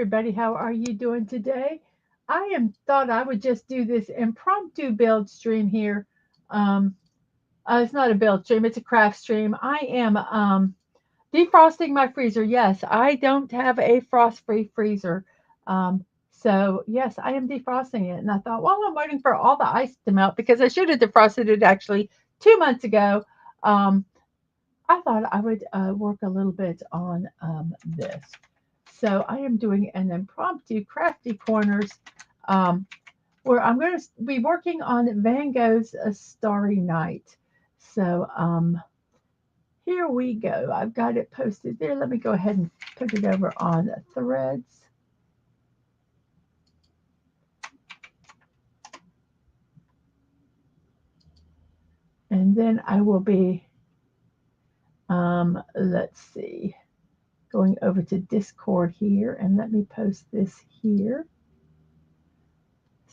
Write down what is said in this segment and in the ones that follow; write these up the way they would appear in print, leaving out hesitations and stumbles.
everybody. How are you doing today? Thought I would just do this impromptu build stream here. Um, it's not a build stream; it's a craft stream. I am defrosting my freezer. Yes, I don't have a frost-free freezer. So yes, I am defrosting it. And I thought, while I'm waiting for all the ice to melt, because I should have defrosted it actually 2 months ago. Um, I thought I would work a little bit on this. So I am doing an impromptu crafty corners um, where I'm going to be working on Van Gogh's Starry Night. So here we go. I've got it posted there. Let me go ahead and put it over on threads. And then I will be, let's see, going over to Discord here and let me post this here.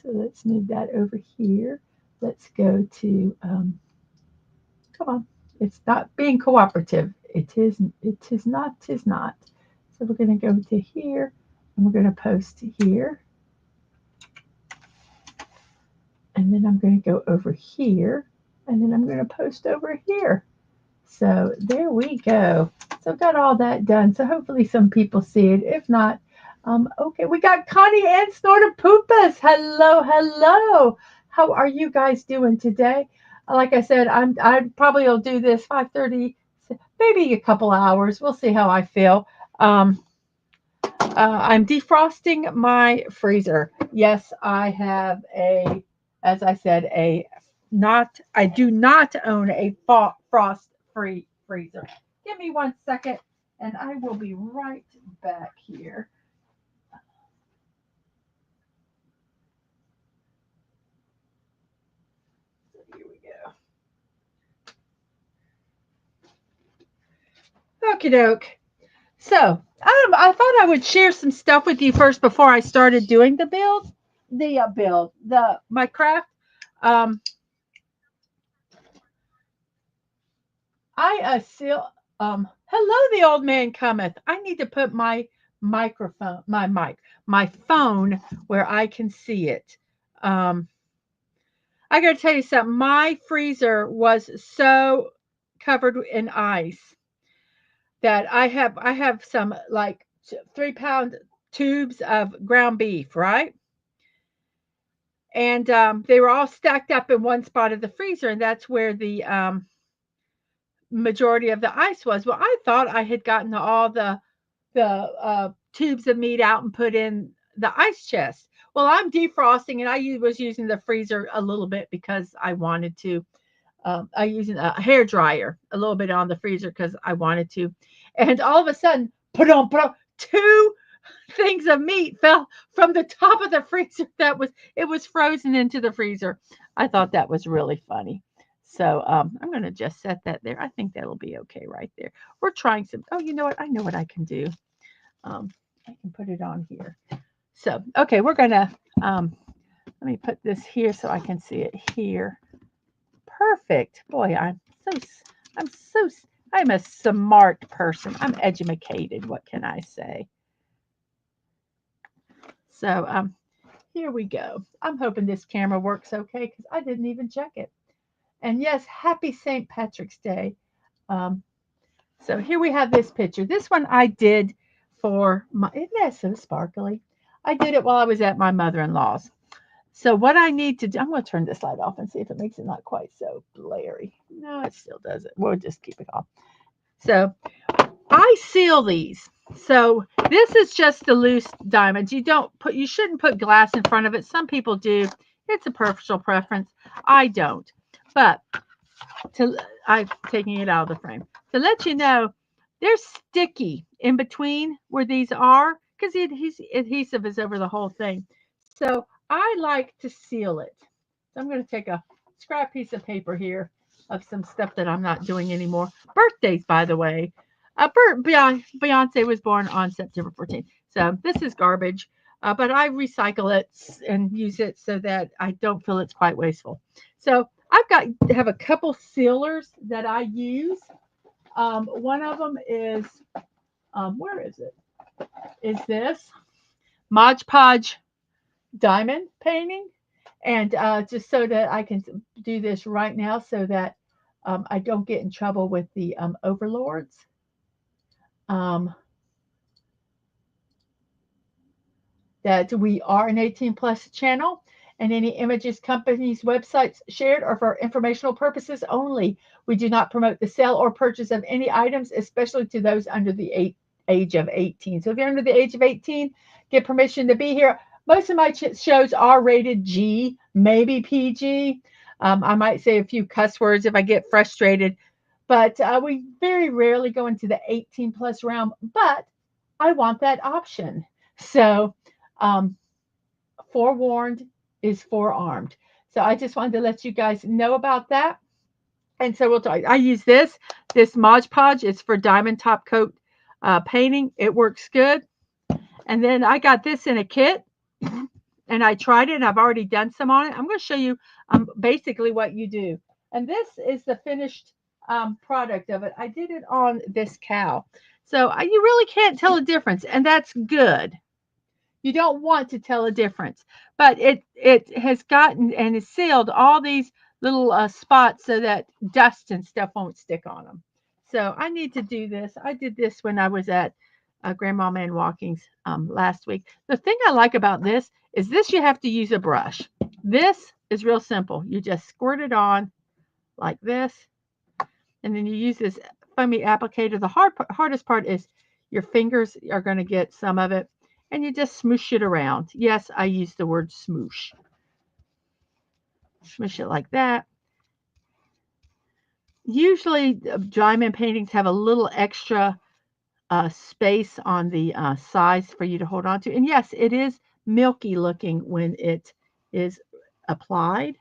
So let's move that over here. Let's go to, come on, it's not being cooperative. It is not, tis not. So we're going to go to here and we're going to post here. And then I'm going to go over here and then I'm going to post over here. So there we go. So I've got all that done. So hopefully some people see it. If not, okay, we got Connie and Snortopoopas. Hello, hello. How are you guys doing today? Like I said, I probably will do this 5:30, maybe a couple hours. We'll see how I feel. I'm defrosting my freezer. Yes, I have a, as I said, a not. I do not own a frost-free freezer. Give me 1 second, and I will be right back here. So here we go. Okie doke. So I thought I would share some stuff with you first before I started doing the build, my craft. Um, I seal. Hello, the old man cometh. I need to put my microphone, my phone where I can see it. Um, I got to tell you something. My freezer was so covered in ice that I have some like 3 pound tubes of ground beef, right? And they were all stacked up in one spot of the freezer, and that's where the majority of the ice was. Well, I thought I had gotten all the tubes of meat out and put in the ice chest. Well, I'm defrosting, and was using the freezer a little bit because I wanted to. I using a hair dryer a little bit on the freezer because I wanted to, and all of a sudden, put on, two things of meat fell from the top of the freezer. It was frozen into the freezer. I thought that was really funny. So I'm going to just set that there. I think that'll be okay right there. We're trying some. Oh, you know what? I know what I can do. Um, I can put it on here. So okay, we're gonna. Let me put this here so I can see it here. Perfect. Boy, I'm so, I'm a smart person. I'm educated. What can I say? So, here we go. I'm hoping this camera works okay because I didn't even check it. And yes, happy St. Patrick's Day. Um, so here we have this picture. This one I did for my, isn't that so sparkly? I did it while I was at my mother-in-law's. So what I need to do, I'm going to turn this light off and see if it makes it not quite so blurry. No, it still doesn't. We'll just keep it off. So I seal these. So this is just the loose diamonds. You shouldn't put glass in front of it. Some people do. It's a personal preference. I don't. But I'm taking it out of the frame to let you know they're sticky in between where these are because the adhesive is over the whole thing. So I like to seal it. So I'm going to take a scrap piece of paper here of some stuff that I'm not doing anymore. Birthdays, by the way. Beyonce was born on September 14th. So this is garbage, but I recycle it and use it so that I don't feel it's quite wasteful. So have a couple sealers that I use. One of them is, where is it? Is this. Mod Podge diamond painting. And just so that I can do this right now so that I don't get in trouble with the overlords. Um, that we are an 18 plus channel, and any images, companies, websites shared are for informational purposes only. We do not promote the sale or purchase of any items, especially to those under the age of 18. So if you're under the age of 18, get permission to be here. Most of my shows are rated G, maybe PG. I might say a few cuss words if I get frustrated, but we very rarely go into the 18 plus realm, but I want that option. So um, forewarned is forearmed. So I just wanted to let you guys know about that. And so we'll talk. I use this Mod Podge. It's for diamond top coat painting. It works good. And then I got this in a kit, and I tried it, and I've already done some on it. I'm going to show you basically what you do. And this is the finished product of it. I did it on this cow. So you really can't tell a difference, and that's good. You don't want to tell a difference, but it has gotten and is sealed all these little spots so that dust and stuff won't stick on them. So I need to do this. I did this when I was at Grandma Man Walking's last week. The thing I like about this is this you have to use a brush. This is real simple. You just squirt it on like this, and then you use this foamy applicator. The hardest part is your fingers are going to get some of it, and you just smoosh it around. Yes, I use the word smoosh. Smoosh it like that. Usually, diamond paintings have a little extra space on the sides for you to hold on to. And yes, it is milky looking when it is applied.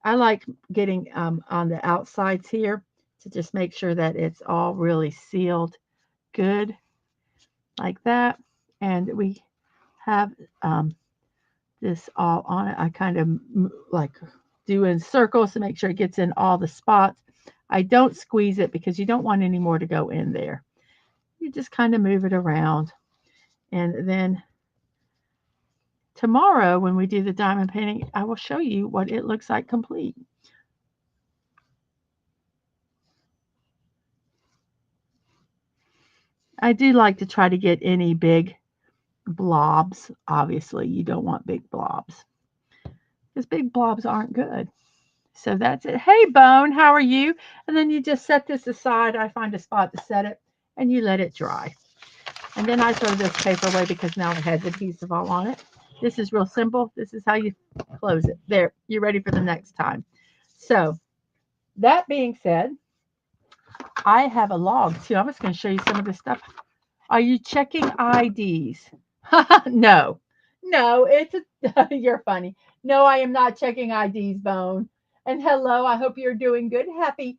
I like getting on the outsides here to just make sure that it's all really sealed good like that. And we have this all on it. I kind of like do in circles to make sure it gets in all the spots. I don't squeeze it because you don't want any more to go in there. You just kind of move it around. And then tomorrow when we do the diamond painting, I will show you what it looks like complete. I do like to try to get any big blobs. Obviously, you don't want big blobs because big blobs aren't good. So that's it. Hey, Bone, how are you? And then you just set this aside. I find a spot to set it, and you let it dry. And then I throw this paper away because now it has adhesive all on it. This is real simple. This is how you close it. There, you're ready for the next time. So that being said, I have a log too. I'm just going to show you some of this stuff. Are you checking IDs? No, it's you're funny. No, I am not checking IDs, Bone. And hello, I hope you're doing good. Happy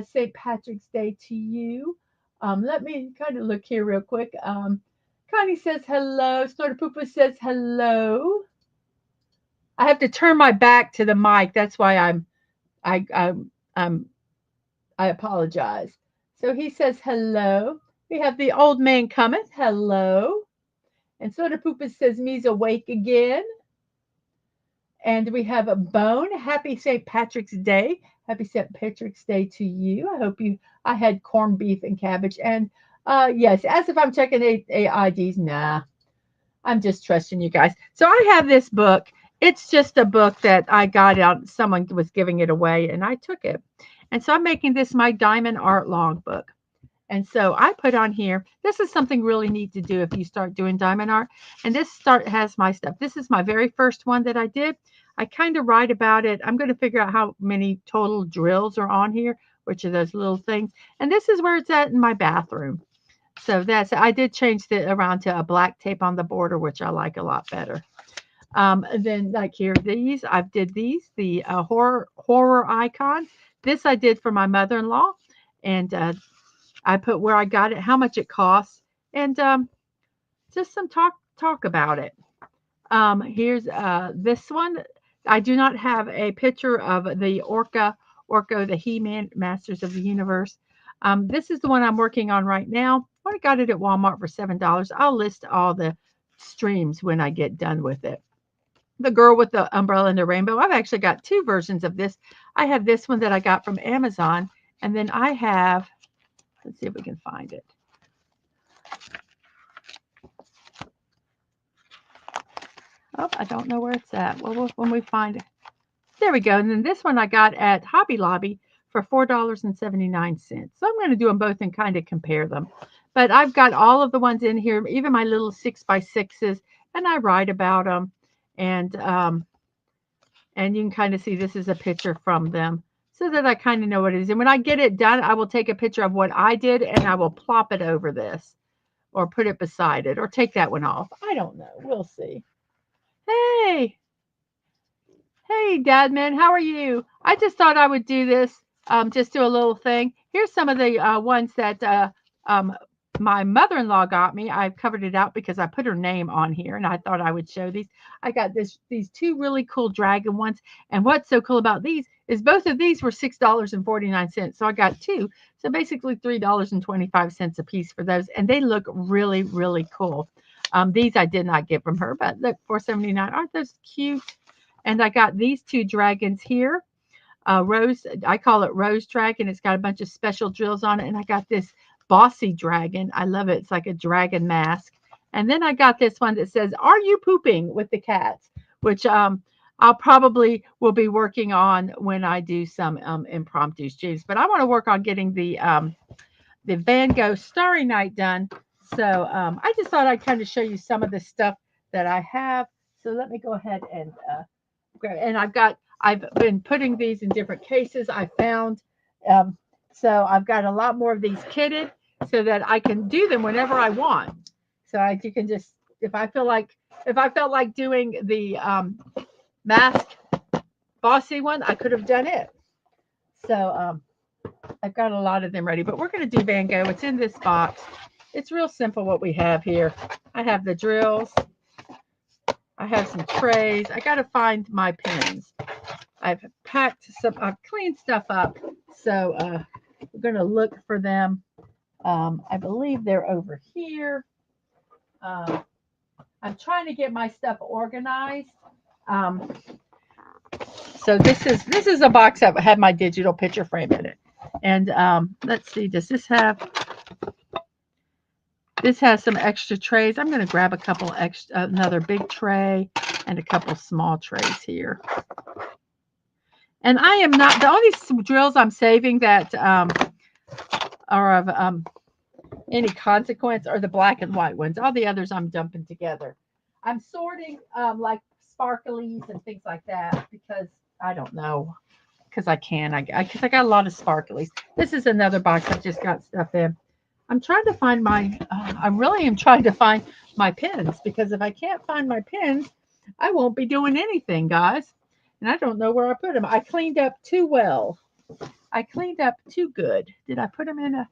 St. Patrick's Day to you. Let me kind of look here real quick. Connie says hello. Snorter Poopa says hello. I have to turn my back to the mic. That's why I apologize. So he says hello. We have the old man cometh. Hello. And Snorter Poopa says me's awake again. And we have a Bone. Happy St. Patrick's Day. Happy St. Patrick's Day to you. I had corned beef and cabbage. And yes, as if I'm checking IDs. Nah, I'm just trusting you guys. So I have this book. It's just a book that I got out. Someone was giving it away and I took it. And so I'm making this my diamond art logbook. And so I put on here, this is something really neat to do if you start doing diamond art. And this has my stuff. This is my very first one that I did. I kind of write about it. I'm going to figure out how many total drills are on here, which are those little things. And this is where it's at in my bathroom. So I did change it around to a black tape on the border, which I like a lot better. Then like here, I did these, the horror icons. This I did for my mother-in-law. And I put where I got it, how much it costs, and just some talk about it. Here's this one. I do not have a picture of the Orko, the He-Man Masters of the Universe. This is the one I'm working on right now. I got it at Walmart for $7. I'll list all the streams when I get done with it. The girl with the umbrella and the rainbow. I've actually got two versions of this. I have this one that I got from Amazon, and then I have, let's see if we can find it. Oh, I don't know where it's at. Well, when we find it. There we go. And then this one I got at Hobby Lobby for $4.79. So I'm going to do them both and kind of compare them. But I've got all of the ones in here, even my little 6x6s, and I write about them. And you can kind of see this is a picture from them so that I kind of know what it is. And when I get it done, I will take a picture of what I did and I will plop it over this or put it beside it or take that one off. I don't know. We'll see. Hey. Hey, Dadman, how are you? I just thought I would do this, just do a little thing. Here's some of the ones that my mother-in-law got me. I've covered it out because I put her name on here, and I thought I would show these. I got these two really cool dragon ones, and what's so cool about these is both of these were $6.49, so I got two. So basically $3.25 a piece for those, and they look really, really cool. These I did not get from her, but look, $4.79. Aren't those cute? And I got these two dragons here. Rose, I call it Rose Dragon. It's got a bunch of special drills on it. And I got this bossy dragon. I love it. It's like a dragon mask. And then I got this one that says, "Are you pooping?" with the cats, which I'll probably will be working on when I do some impromptu streams. But I want to work on getting the Van Gogh Starry Night done. So I just thought I'd kind of show you some of the stuff that I have. So let me go ahead and and I've been putting these in different cases I found. So I've got a lot more of these kitted so that I can do them whenever I want. So you can just, if I felt like doing the mask bossy one, I could have done it. So I've got a lot of them ready, but we're going to do Van Gogh. It's in this box. It's real simple what we have here. I have the drills. I have some trays. I got to find my pins. I've cleaned stuff up. So we're going to look for them. I believe they're over here. I'm trying to get my stuff organized. So this is a box that had my digital picture frame in it. And let's see, does this have... This has some extra trays. I'm going to grab a couple extra, another big tray and a couple small trays here. And I am not, the only drills I'm saving that are of any consequence are the black and white ones. All the others I'm dumping together. I'm sorting like sparklies and things like that because I don't know. Because I can. Because I got a lot of sparklies. This is another box I just got stuff in. I'm trying to find my, I really am trying to find my pins because if I can't find my pins, I won't be doing anything, guys. And I don't know where I put them. I cleaned up too well. I cleaned up too good. Did I put them in a,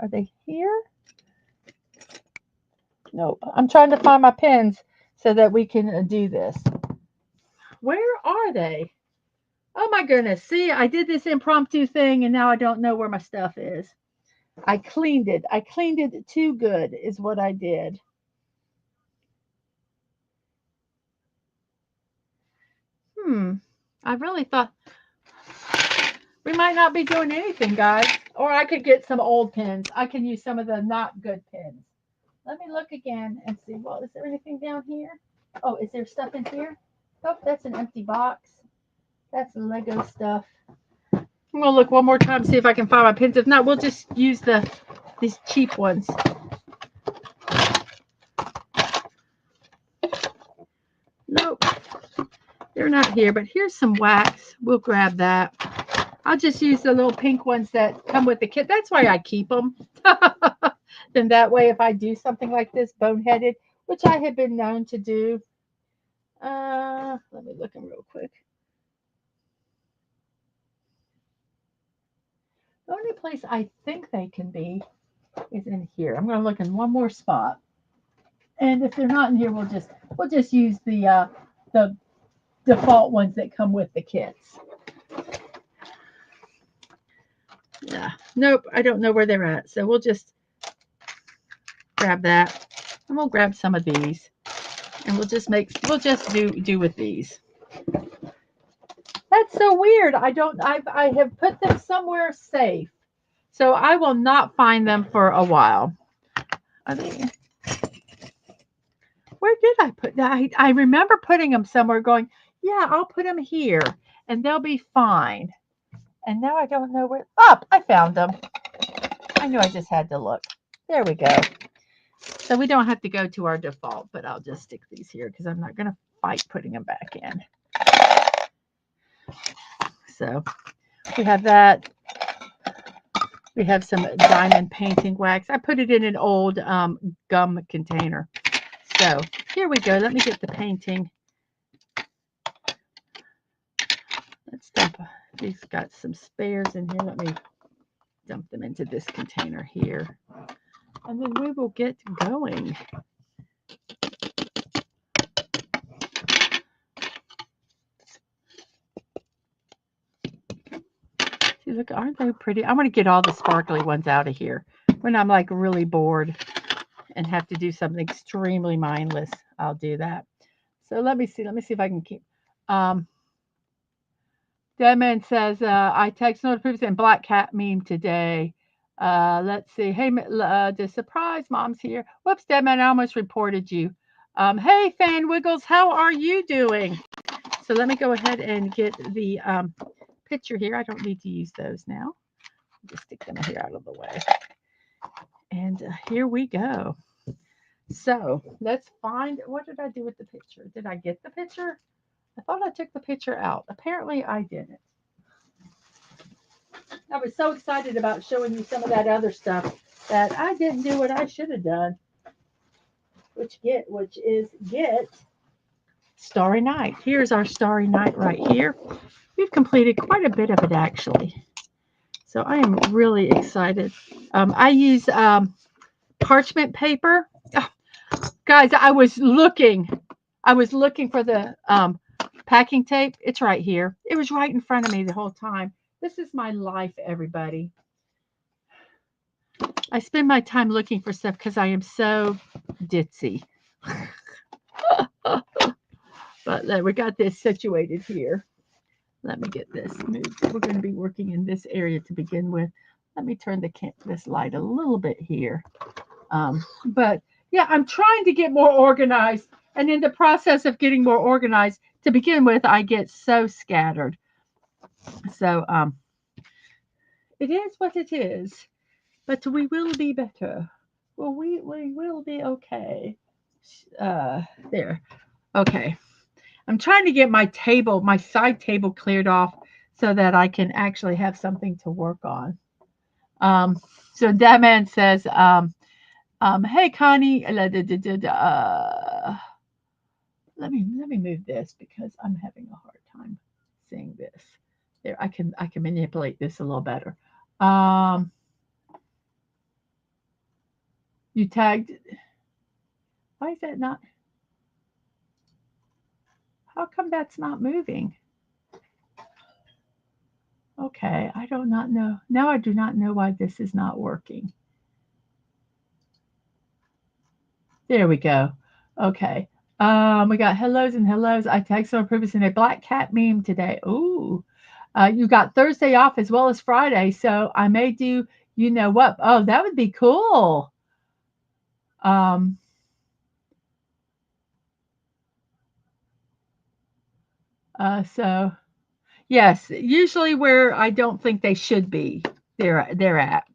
are they here? Nope. I'm trying to find my pins so that we can do this. Where are they? Oh my goodness. See, I did this impromptu thing and now I don't know where my stuff is. I cleaned it. I cleaned it too good is what I did. I really thought we might not be doing anything, guys. Or I could get some old pins. I can use some of the not good pins. Let me look again and see. Well, is there anything down here? Oh, is there stuff in here? Oh, that's an empty box. That's Lego stuff. I'm going to look one more time, see if I can find my pins. If not, we'll just use these cheap ones. Nope. They're not here, but here's some wax. We'll grab that. I'll just use the little pink ones that come with the kit. That's why I keep them. Then that way, if I do something like this, boneheaded, which I have been known to do. Let me look real quick. The only place I think they can be is in here. I'm going to look in one more spot. And if they're not in here, we'll just use the default ones that come with the kits. Yeah. Nope, I don't know where they're at. So we'll just grab that. And we'll grab some of these, and we'll just do with these. That's so weird. I have put them somewhere safe, so I will not find them for a while. Are they? Where did I put that? I remember putting them somewhere. Going, yeah, I'll put them here, and they'll be fine. And now I don't know where. Up, I found them. I knew I just had to look. There we go. So we don't have to go to our default, but I'll just stick these here because I'm not going to fight putting them back in. So we have that. We have some diamond painting wax. I put it in an old gum container. So here we go. Let me get the painting. Let's dump. These got some spares in here. Let me dump them into this container here. And then we will get going. See, look, aren't they pretty? I'm going to get all the sparkly ones out of here. When I'm like really bored and have to do something extremely mindless, I'll do that. So let me see if I can keep. Deadman says, I text notifications and black cat meme today. Let's see. Hey, the surprise mom's here. Whoops, Deadman, I almost reported you. Hey, Fan Wiggles, how are you doing? So let me go ahead and get the picture here. I don't need to use those now. Just stick them here out of the way. And here we go. So let's find, what did I do with the picture? Did I get the picture? I thought I took the picture out. Apparently I didn't. I was so excited about showing you some of that other stuff that I didn't do what I should have done. Which is get Starry Night. Here's our Starry Night right here. We've completed quite a bit of it actually. So I am really excited. I use parchment paper. Oh, guys, I was looking for the packing tape. It's right here. It was right in front of me the whole time. This is my life, everybody. I spend my time looking for stuff because I am so ditzy. But we got this situated here. Let me get this moved. We're going to be working in this area to begin with. Let me turn this light a little bit here. But yeah, I'm trying to get more organized. And in the process of getting more organized, to begin with, I get so scattered. So it is what it is. But we will be better. Well, we will be okay. There. Okay. I'm trying to get my side table cleared off so that I can actually have something to work on. So that man says, hey Connie, let me move this because I'm having a hard time seeing this. There, I can manipulate this a little better. You tagged. Why is that not? How come that's not moving? Okay, I do not know. Now I do not know why this is not working. There we go. Okay. We got hellos and hellos. I tagged someone previously in a black cat meme today. Ooh. You got Thursday off as well as Friday, so I may do you know what. Oh, that would be cool. So yes, usually where I don't think they should be, they're at.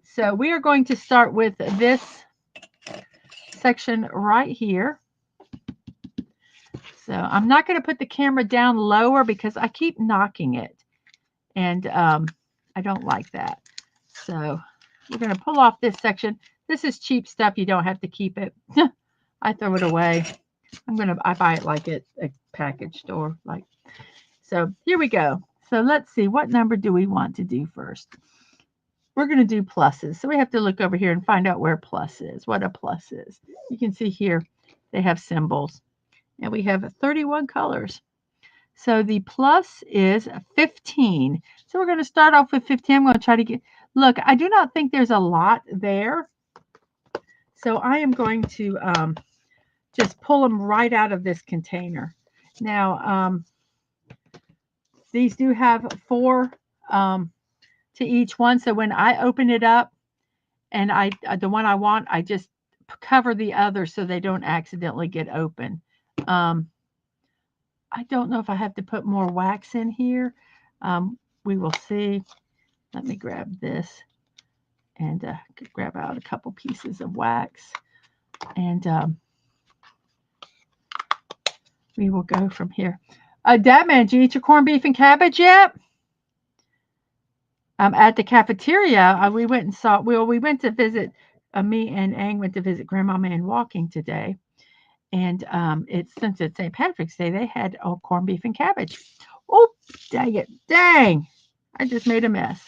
So we are going to start with this section right here. So I'm not going to put the camera down lower because I keep knocking it. And I don't like that. So we're going to pull off this section. This is cheap stuff. You don't have to keep it. I throw it away. I buy it like at a package store. So here we go. So let's see. What number do we want to do first? We're going to do pluses. So we have to look over here and find out where plus is, what a plus is. You can see here they have symbols. And we have 31 colors. So the plus is 15. So we're going to start off with 15. I'm going to try to look, I do not think there's a lot there. So I am going to just pull them right out of this container. Now, these do have 4 to each one. So when I open it up and the one I want, I just cover the other so they don't accidentally get open. I don't know if I have to put more wax in here. We will see. Let me grab this and grab out a couple pieces of wax. And we will go from here. Dad Man, did you eat your corned beef and cabbage yet? At the cafeteria, we went and saw. Well, we went to visit. Me and Ang went to visit Grandmama and Walking today, and since it's St. Patrick's Day, they had corned beef and cabbage. Oh, dang it! Dang, I just made a mess.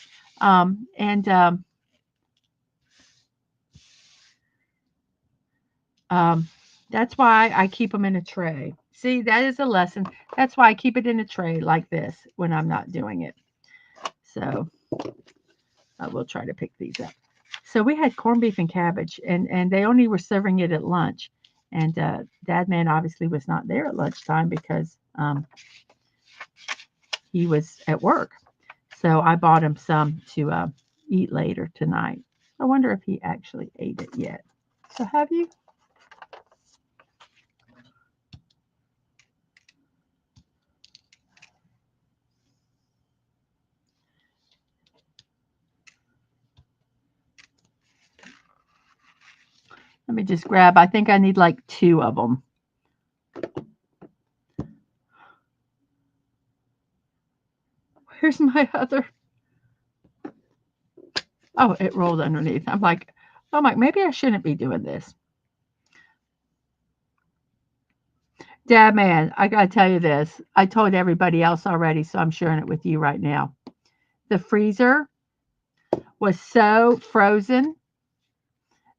That's why I keep them in a tray. See, that is a lesson. That's why I keep it in a tray like this when I'm not doing it. So I will try to pick these up. So we had corned beef and cabbage, and they only were serving it at lunch. And Dad Man obviously was not there at lunchtime because he was at work. So I bought him some to eat later tonight. I wonder if he actually ate it yet. So have you? Let me just grab, I think I need like 2 of them. Where's my other? Oh, it rolled underneath. I'm like, oh my, maybe I shouldn't be doing this. Dad Man, I got to tell you this. I told everybody else already, so I'm sharing it with you right now. The freezer was so frozen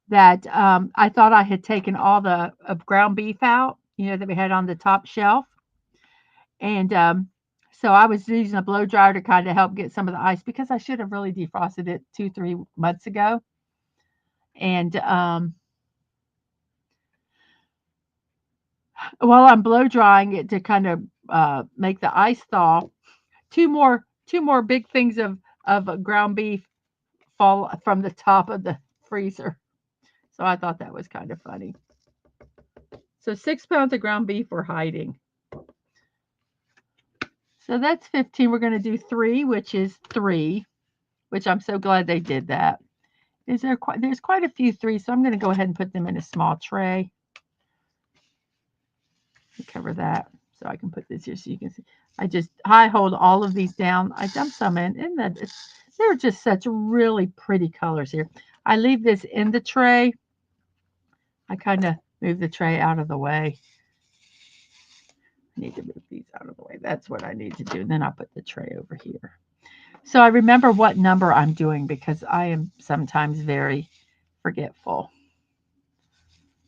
that I thought I had taken all the ground beef out, that we had on the top shelf. And so I was using a blow dryer to kind of help get some of the ice because I should have really defrosted it 2-3 months ago. And while I'm blow drying it to kind of make the ice thaw, two more big things of ground beef fall from the top of the freezer. So I thought that was kind of funny. So 6 pounds of ground beef were hiding. So that's 15. We're going to do 3, which is 3, which I'm so glad they did that. There's quite a few 3s, so I'm going to go ahead and put them in a small tray. Cover that so I can put this here so you can see. I hold all of these down. I dump some in, and they're just such really pretty colors here. I leave this in the tray. I kind of move the tray out of the way. I need to move these out of the way. That's what I need to do. And then I'll put the tray over here. So I remember what number I'm doing because I am sometimes very forgetful.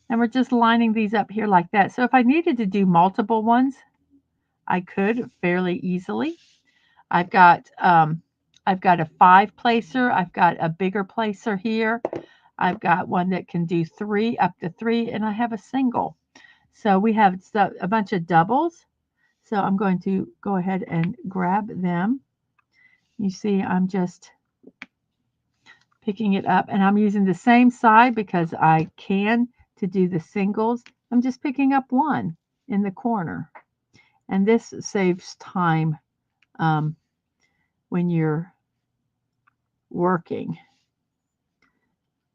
And we're just lining these up here like that. So if I needed to do multiple ones, I could fairly easily. I've got a 5 placer. I've got a bigger placer here. I've got one that can do 3 up to 3, and I have a single. So we have a bunch of doubles. So I'm going to go ahead and grab them. You see, I'm just picking it up, and I'm using the same side because I can to do the singles. I'm just picking up one in the corner, and this saves time when you're working.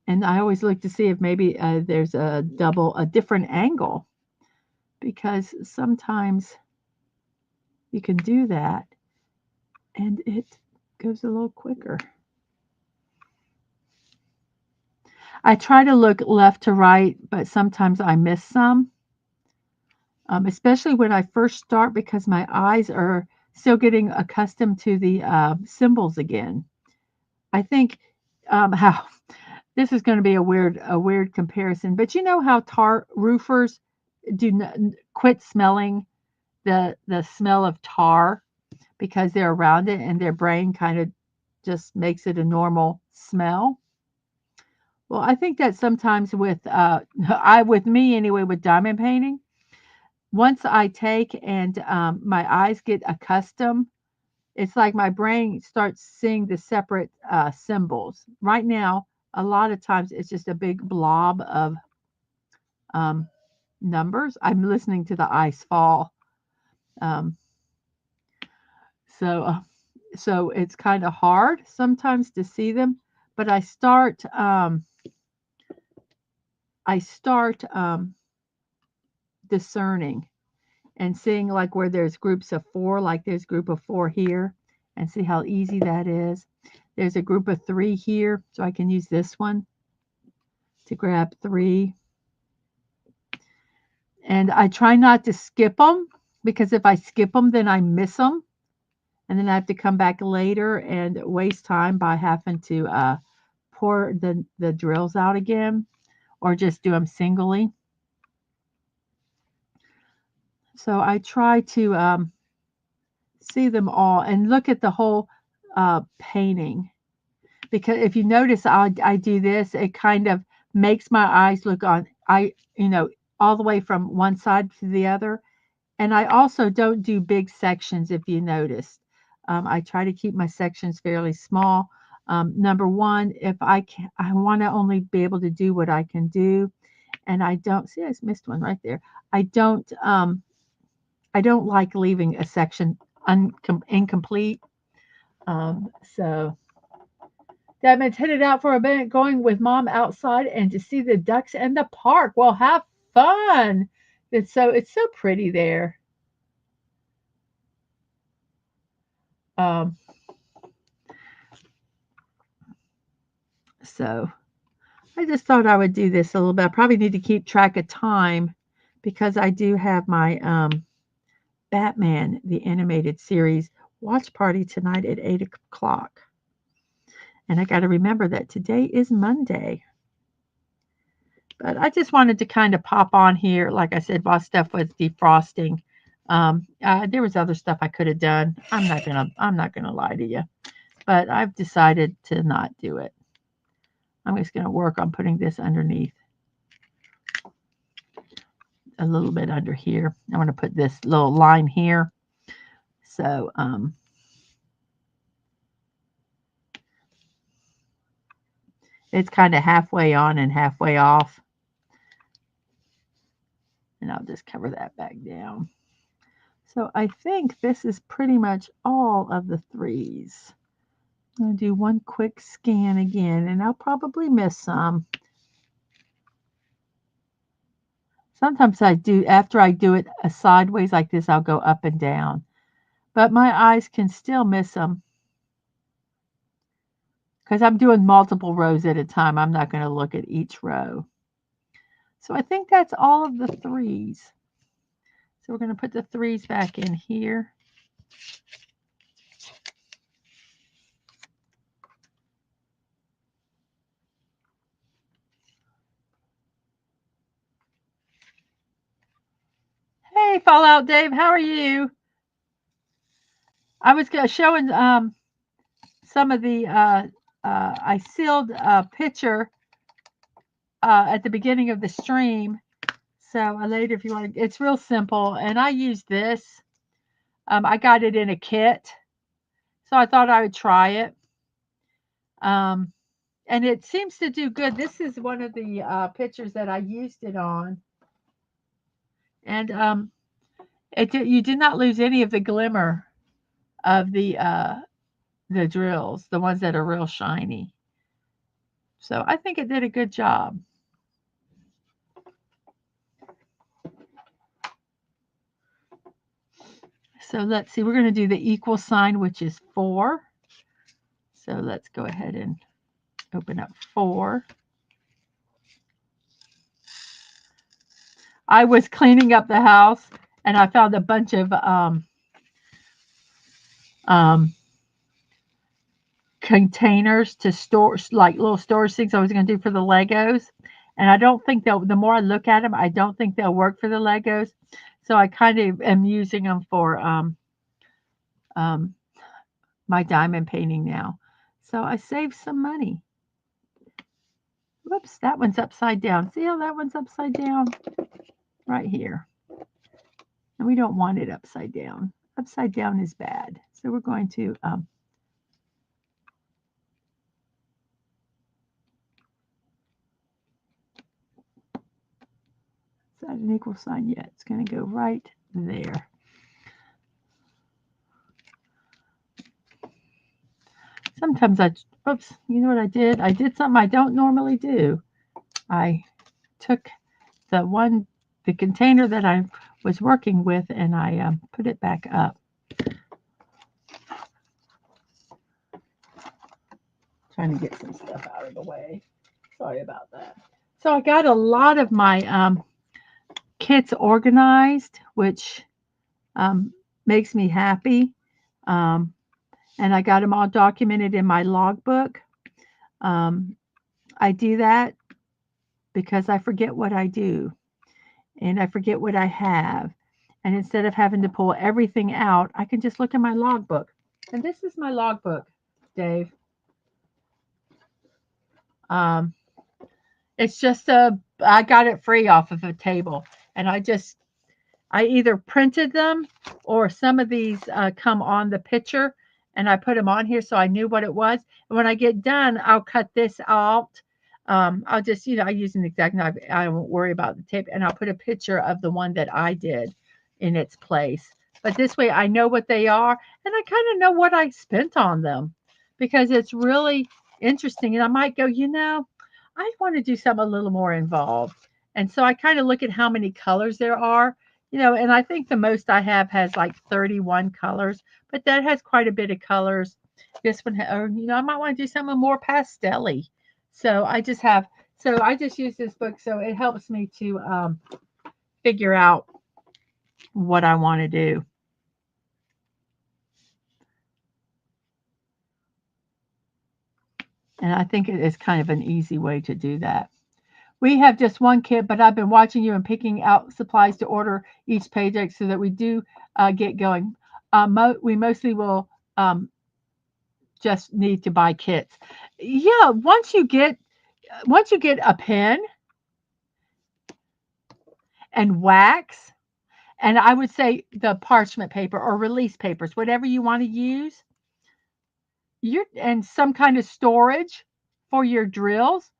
And I always look to see if maybe there's a different angle, because sometimes you can do that and it goes a little quicker. I try to look left to right, but sometimes I miss some, especially when I first start because my eyes are still getting accustomed to the symbols again. I think how this is going to be a weird comparison, but you know how tar roofers quit smelling the smell of tar because they're around it and their brain kind of just makes it a normal smell. Well, I think that sometimes with with me anyway, with diamond painting, once I take and my eyes get accustomed, it's like my brain starts seeing the separate symbols. Right now, a lot of times it's just a big blob of um, numbers. I'm listening to the ice fall. Um, so, so it's kind of hard sometimes to see them, but I start discerning and seeing like where there's groups of four, like there's group of four here, and see how easy that is. There's a group of three here, so I can use this one to grab three. And I try not to skip them because if I skip them, then I miss them. And then I have to come back later and waste time by having to pour the drills out again or just do them singly. So I try to see them all and look at the whole painting. Because if you notice, I do this, it kind of makes my eyes look on, all the way from one side to the other. And I also don't do big sections, if you noticed. I try to keep my sections fairly small. Number one, if I want to only be able to do what I can do, and I don't see I just missed one right there. I don't like leaving a section incomplete. So Deadman's headed out for a minute, going with mom outside and to see the ducks and the park. Well, have fun. It's so pretty there. Um, so I just thought I would do this a little bit. I probably need to keep track of time because I do have my Batman the animated series watch party tonight at 8 o'clock, and I got to remember that today is Monday. But I just wanted to kind of pop on here, like I said, while stuff was defrosting. There was other stuff I could have done. I'm not gonna lie to you, but I've decided to not do it. I'm just gonna work on putting this underneath a little bit under here. I want to put this little line here. So it's kind of halfway on and halfway off. And I'll just cover that back down. So I think this is pretty much all of the threes. I'm going to do one quick scan again, and I'll probably miss some. Sometimes I do, after I do it sideways like this, I'll go up and down. But my eyes can still miss them because I'm doing multiple rows at a time. I'm not going to look at each row. So I think that's all of the threes. So we're going to put the threes back in here. Hey, Fallout Dave, how are you? I was showing some of the, I sealed a picture at the beginning of the stream. So later, if you want, it's real simple. And I use this. I got it in a kit. So I thought I would try it. And it seems to do good. This is one of the pictures that I used it on. And you did not lose any of the glimmer of the drills, the ones that are real shiny. So I think it did a good job. So let's see, we're going to do the equal sign, which is 4. So let's go ahead and open up 4. I was cleaning up the house and I found a bunch of containers to store, like little storage things I was going to do for the Legos. And I don't think the more I look at them, I don't think they'll work for the Legos. So I kind of am using them for my diamond painting now. So I saved some money. Whoops, that one's upside down. See how that one's upside down? Right here. And we don't want it upside down. Upside down is bad. So we're going to, is that an equal sign yet? It's going to go right there. Sometimes oops, you know what I did? I did something I don't normally do. I took the container that I was working with, and I put it back up. Trying to get some stuff out of the way. Sorry about that. So I got a lot of my kits organized, which um, makes me happy. Um, and I got them all documented in my logbook. Um, I do that because I forget what I do and I forget what I have. And instead of having to pull everything out, I can just look in my logbook. And this is my logbook, Dave. Um, it's just I got it free off of a table. And I either printed them or some of these come on the picture and I put them on here so I knew what it was. And when I get done, I'll cut this out. I'll just, I use an exact knife. I won't worry about the tape. And I'll put a picture of the one that I did in its place. But this way I know what they are and I kind of know what I spent on them because it's really interesting. And I might go, I want to do something a little more involved. And so I kind of look at how many colors there are, and I think the most I have has like 31 colors, but that has quite a bit of colors. This one, or, I might want to do something more pastel-y. So I just use this book. So it helps me to figure out what I want to do. And I think it is kind of an easy way to do that. We have just one kit, but I've been watching you and picking out supplies to order each paycheck so that we do get going. We mostly will just need to buy kits. Yeah, once you get a pen and wax, and I would say the parchment paper or release papers, whatever you want to use, and some kind of storage for your drills,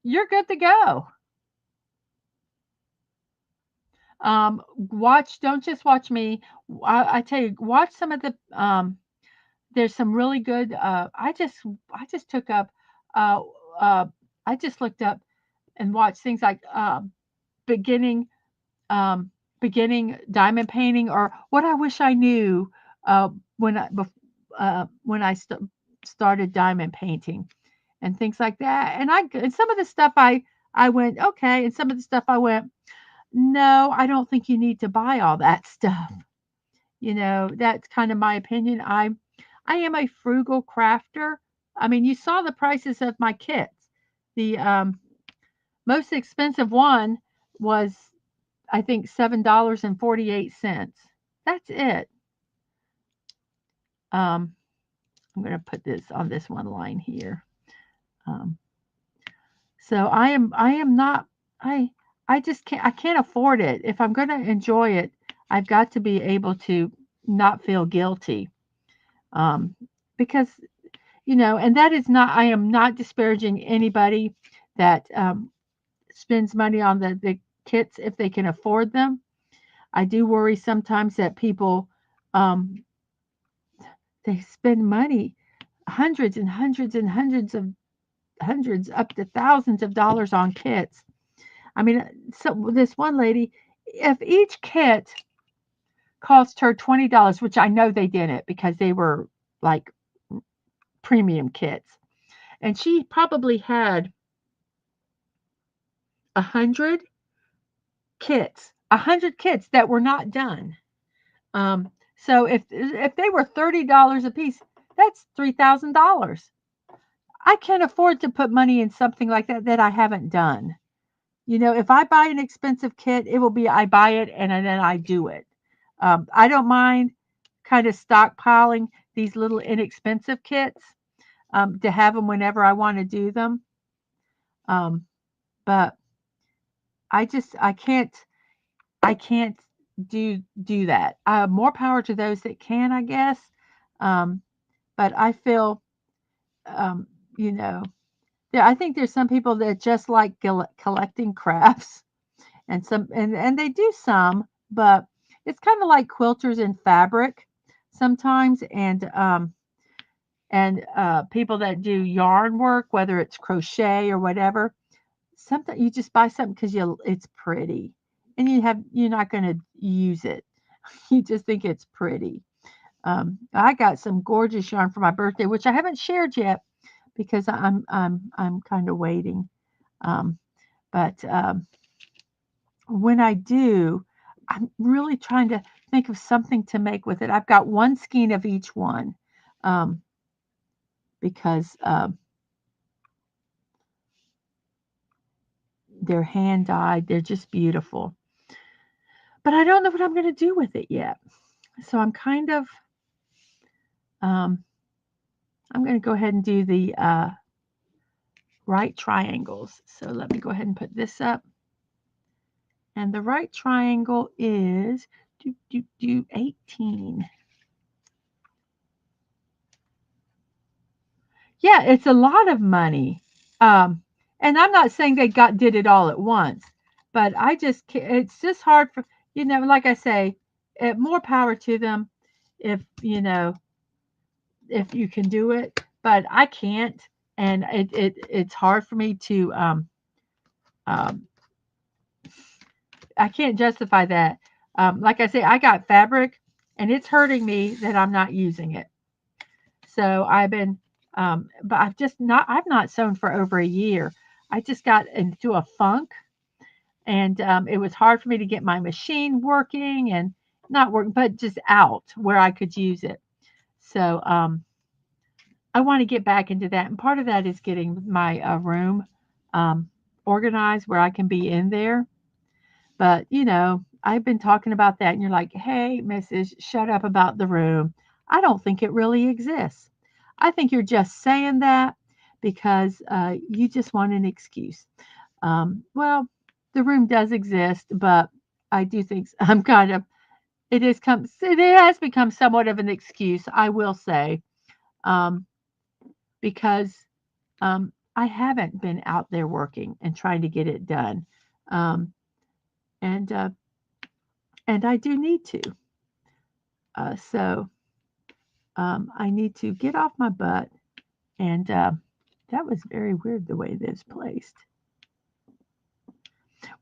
you're good to go. Don't just watch me. I tell you, watch some of the there's some really good I just took up uh uh I just looked up and watched things like beginning um beginning diamond painting, or what I wish I knew uh when I started diamond painting and things like that. And some of the stuff I went okay, and some of the stuff I went, no, I don't think you need to buy all that stuff. That's kind of my opinion. I am a frugal crafter. I mean, you saw the prices of my kits. The most expensive one was, I think, $7.48. That's it. I'm going to put this on this one line here. Um, so I am not I just can't I can't afford it. If I'm going to enjoy it, I've got to be able to not feel guilty. Um, because and that is not, I am not disparaging anybody that spends money on the kits if they can afford them. I do worry sometimes that people, um, they spend money, hundreds and hundreds and hundreds up to thousands of dollars on kits. I mean, so this one lady, if each kit cost her $20, which I know they didn't because they were like premium kits, and she probably had 100 kits that were not done. So if they were $30 a piece, that's $3,000. I can't afford to put money in something like that I haven't done. If I buy an expensive kit, it will be I buy it and then I do it. I don't mind kind of stockpiling these little inexpensive kits to have them whenever I want to do them. but I can't do that. More power to those that can, I guess. Um, but I feel, um, you know, I think there's some people that just like collecting crafts, and and they do some, but it's kind of like quilters in fabric sometimes, and people that do yarn work, whether it's crochet or whatever. Sometimes you just buy something because it's pretty, and you're not going to use it. You just think it's pretty. I got some gorgeous yarn for my birthday, which I haven't shared yet because I'm kind of waiting. Um, but when I do, I'm really trying to think of something to make with it. I've got one skein of each one, um, because they're hand dyed. They're just beautiful. But I don't know what I'm going to do with it yet. So um, I'm going to go ahead and do the right triangles. So let me go ahead and put this up. And the right triangle is 18. Yeah, it's a lot of money. Um, and I'm not saying they did it all at once, but it's just hard for, like I say, more power to them if, if you can do it, but I can't. And it's hard for me to, um, I can't justify that. Like I say, I got fabric and it's hurting me that I'm not using it. So but I've not sewn for over a year. I just got into a funk, and it was hard for me to get my machine working and not working, but just out where I could use it. So I want to get back into that. And part of that is getting my room um, organized where I can be in there. But, I've been talking about that, and you're like, hey, Mrs., shut up about the room. I don't think it really exists. I think you're just saying that because you just want an excuse. Well, the room does exist, but I do think I'm kind of, it has become somewhat of an excuse, I will say, um, because I haven't been out there working and trying to get it done. Um, and, uh, and I do need to. So I need to get off my butt. And that was very weird the way this placed.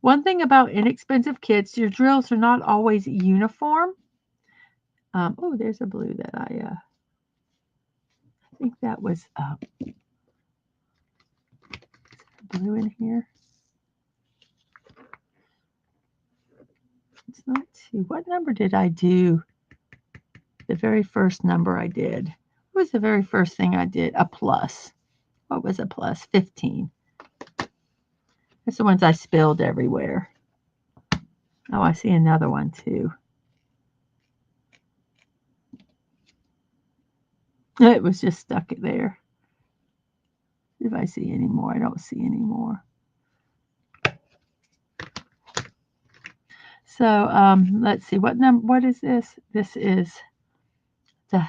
One thing about inexpensive kits, your drills are not always uniform. Oh, there's a blue that I think that was blue in here. It's not two. What number did I do? The very first number I did. What was the very first thing I did? A plus. What was a plus? 15. That's the ones I spilled everywhere. Oh, I see another one too. It was just stuck there. If I see any more, I don't see any more. So let's see, what is this? This is the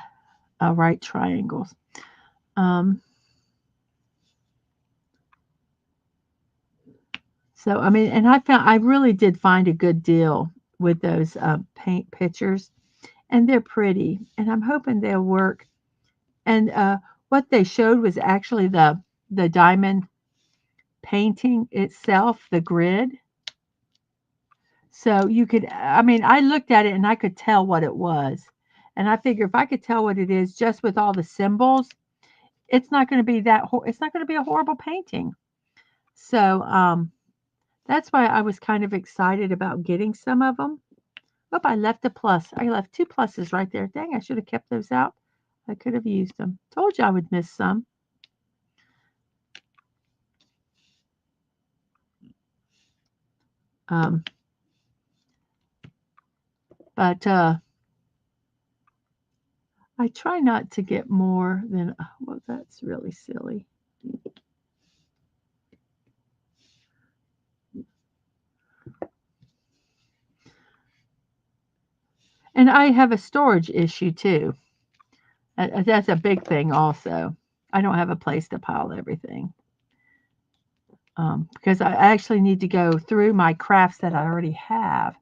right triangles. So I mean, and I really did find a good deal with those paint pictures, and they're pretty, and I'm hoping they'll work. And what they showed was actually the diamond painting itself, the grid. So you could, I mean, I looked at it and I could tell what it was. And I figure if I could tell what it is just with all the symbols, it's not going to be it's not going to be a horrible painting. So that's why I was kind of excited about getting some of them. Oh, I left a plus. I left two pluses right there. Dang, I should have kept those out. I could have used them. Told you I would miss some. Um, but I try not to get more than, well, that's really silly. And I have a storage issue too. That's a big thing also. I don't have a place to pile everything. Because I actually need to go through my crafts that I already have.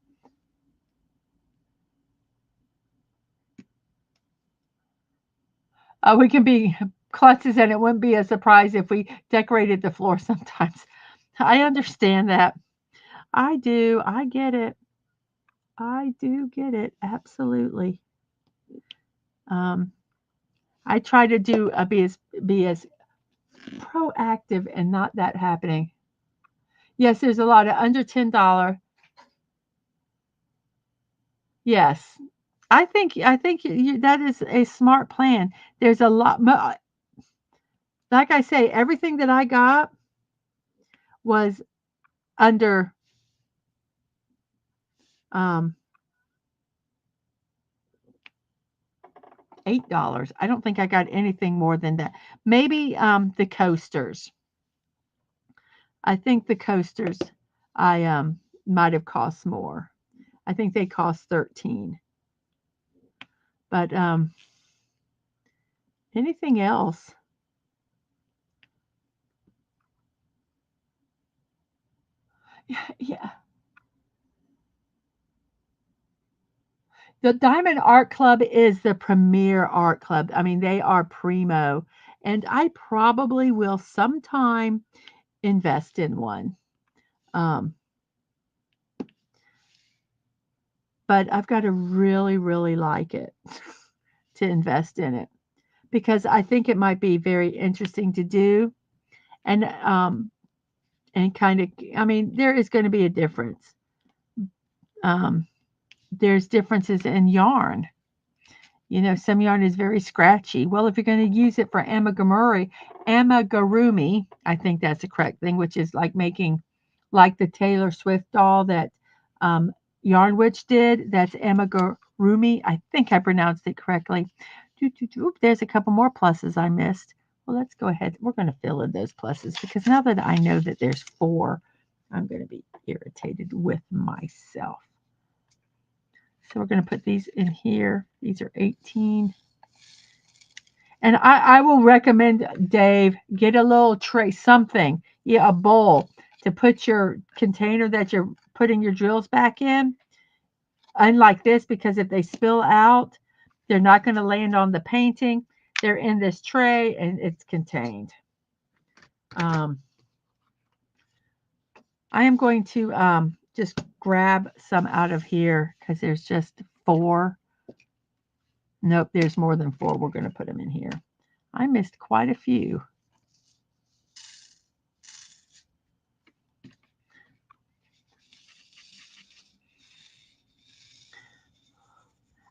We can be klutzy, and it wouldn't be a surprise if we decorated the floor sometimes. I understand that. I do. I get it. I do get it. Absolutely. Um, I try to be as proactive and not that happening. Yes, there's a lot of under $10. Yes, I think that is a smart plan. There's a lot. Like I say, everything that I got was under um, $8. I don't think I got anything more than that. Maybe the coasters. I think the coasters I might have cost more. I think they cost 13. But anything else? Yeah. The Diamond Art Club is the premier art club. I mean, they are primo. And I probably will sometime invest in one. Um, but I've got to really, really like it to invest in it because I think it might be very interesting to do. And kind of, I mean, there is going to be a difference. Um, there's differences in yarn. You know, some yarn is very scratchy. Well, if you're going to use it for amigurumi, I think that's the correct thing, which is like making like the Taylor Swift doll that um, Yarn Witch did. That's amigurumi. I think I pronounced it correctly. Oop, there's a couple more pluses I missed. Well, let's go ahead. We're going to fill in those pluses because now that I know that there's 4, I'm going to be irritated with myself. So we're going to put these in here. These are 18. And I will recommend, Dave, get a little tray, something, yeah, a bowl to put your container that you're putting your drills back in. Unlike this, because if they spill out, they're not going to land on the painting. They're in this tray and it's contained. Um, I am going to just grab some out of here because there's just 4. Nope, there's more than 4. We're going to put them in here. I missed quite a few.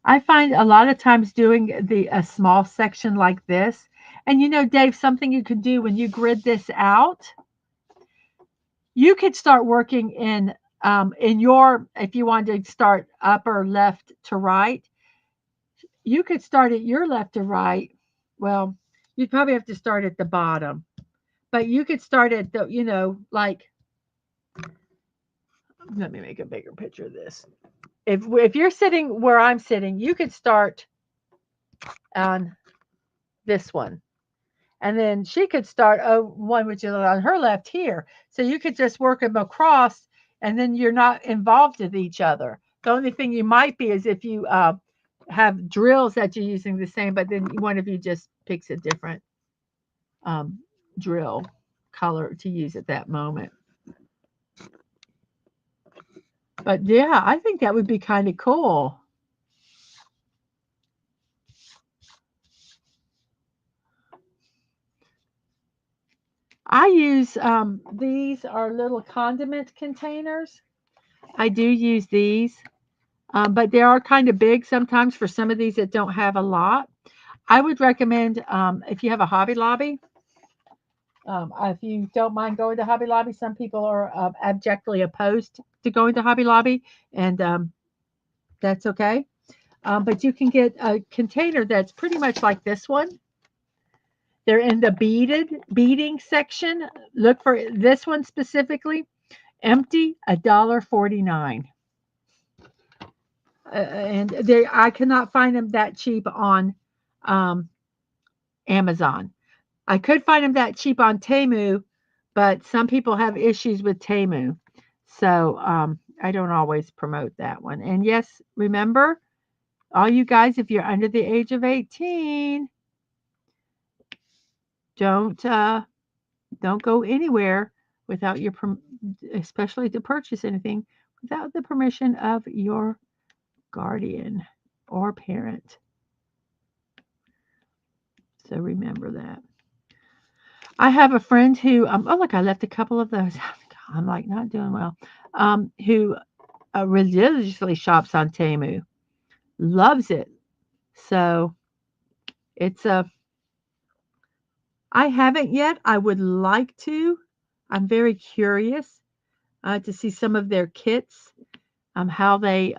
I find a lot of times doing a small section like this, and you know, Dave, something you can do when you grid this out, you could start working in your, if you wanted to start upper left to right, you could start at your left to right. Well, you'd probably have to start at the bottom, but you could start at the, you know, like, let me make a bigger picture of this. If you're sitting where I'm sitting, you could start on this one. And then she could start one which is on her left here. So you could just work them across and then you're not involved with each other. The only thing you might be is if you have drills that you're using the same, but then one of you just picks a different um, drill color to use at that moment. But yeah, I think that would be kind of cool. I use these are little condiment containers. I do use these, but they are kind of big sometimes for some of these that don't have a lot. I would recommend if you have a Hobby Lobby, if you don't mind going to Hobby Lobby, some people are abjectly opposed to going to Hobby Lobby, and that's okay. But you can get a container that's pretty much like this one. They're in the beading section. Look for this one specifically. Empty, $1.49. and I cannot find them that cheap on um, Amazon. I could find them that cheap on Temu, but some people have issues with Temu. So I don't always promote that one. And yes, remember, all you guys, if you're under the age of 18, don't don't go anywhere without your especially to purchase anything without the permission of your guardian or parent. So remember that. I have a friend who, oh, look, I left a couple of those. I'm like not doing well. Who religiously shops on Temu, loves it. So it's a, I haven't yet. I would like to. I'm very curious to see some of their kits, how they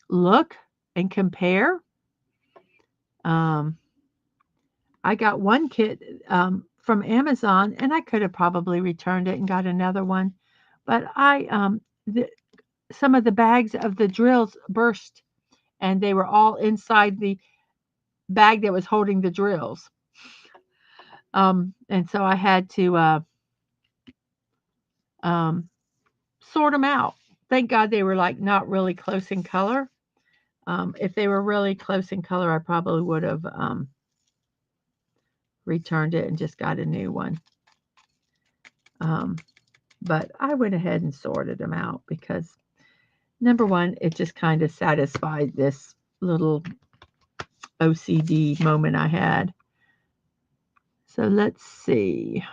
look and compare. Um, I got one kit from Amazon, and I could have probably returned it and got another one, but some of the bags of the drills burst, and they were all inside the bag that was holding the drills. And so I had to um, sort them out. Thank God they were like not really close in color. If they were really close in color, I probably would have returned it and just got a new one. Um, but I went ahead and sorted them out because number one, it just kind of satisfied this little OCD moment I had. So let's see.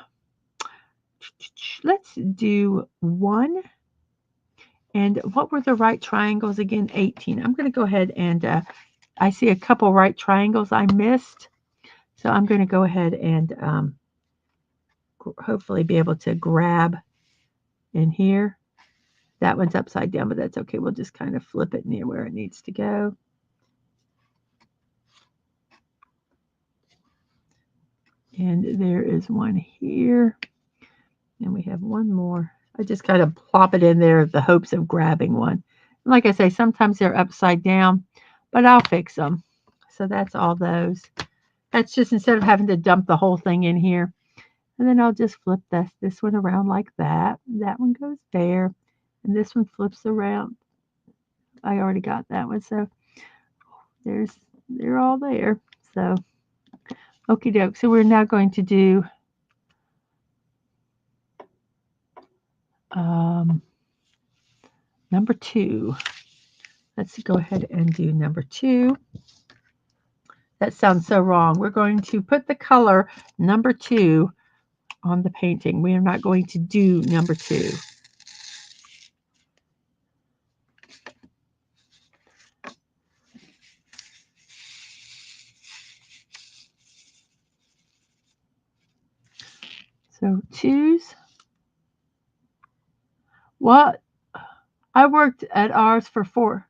Let's do one. And what were the right triangles again? 18. I'm going to go ahead and I see a couple right triangles I missed. So I'm going to go ahead and hopefully be able to grab in here. That one's upside down, but that's okay. We'll just kind of flip it near where it needs to go. And there is one here. And we have one more. I just kind of plop it in there with the hopes of grabbing one. And like I say, sometimes they're upside down, but I'll fix them. So that's all those. That's just instead of having to dump the whole thing in here. And then I'll just flip this one around like that. That one goes there. And this one flips around. I already got that one. So they're all there. So okie doke. So we're now going to do number 2. Let's go ahead and do number 2. That sounds so wrong. We're going to put the color number 2 on the painting. We are not going to do number 2. So 2s. What? I worked at ours for 4.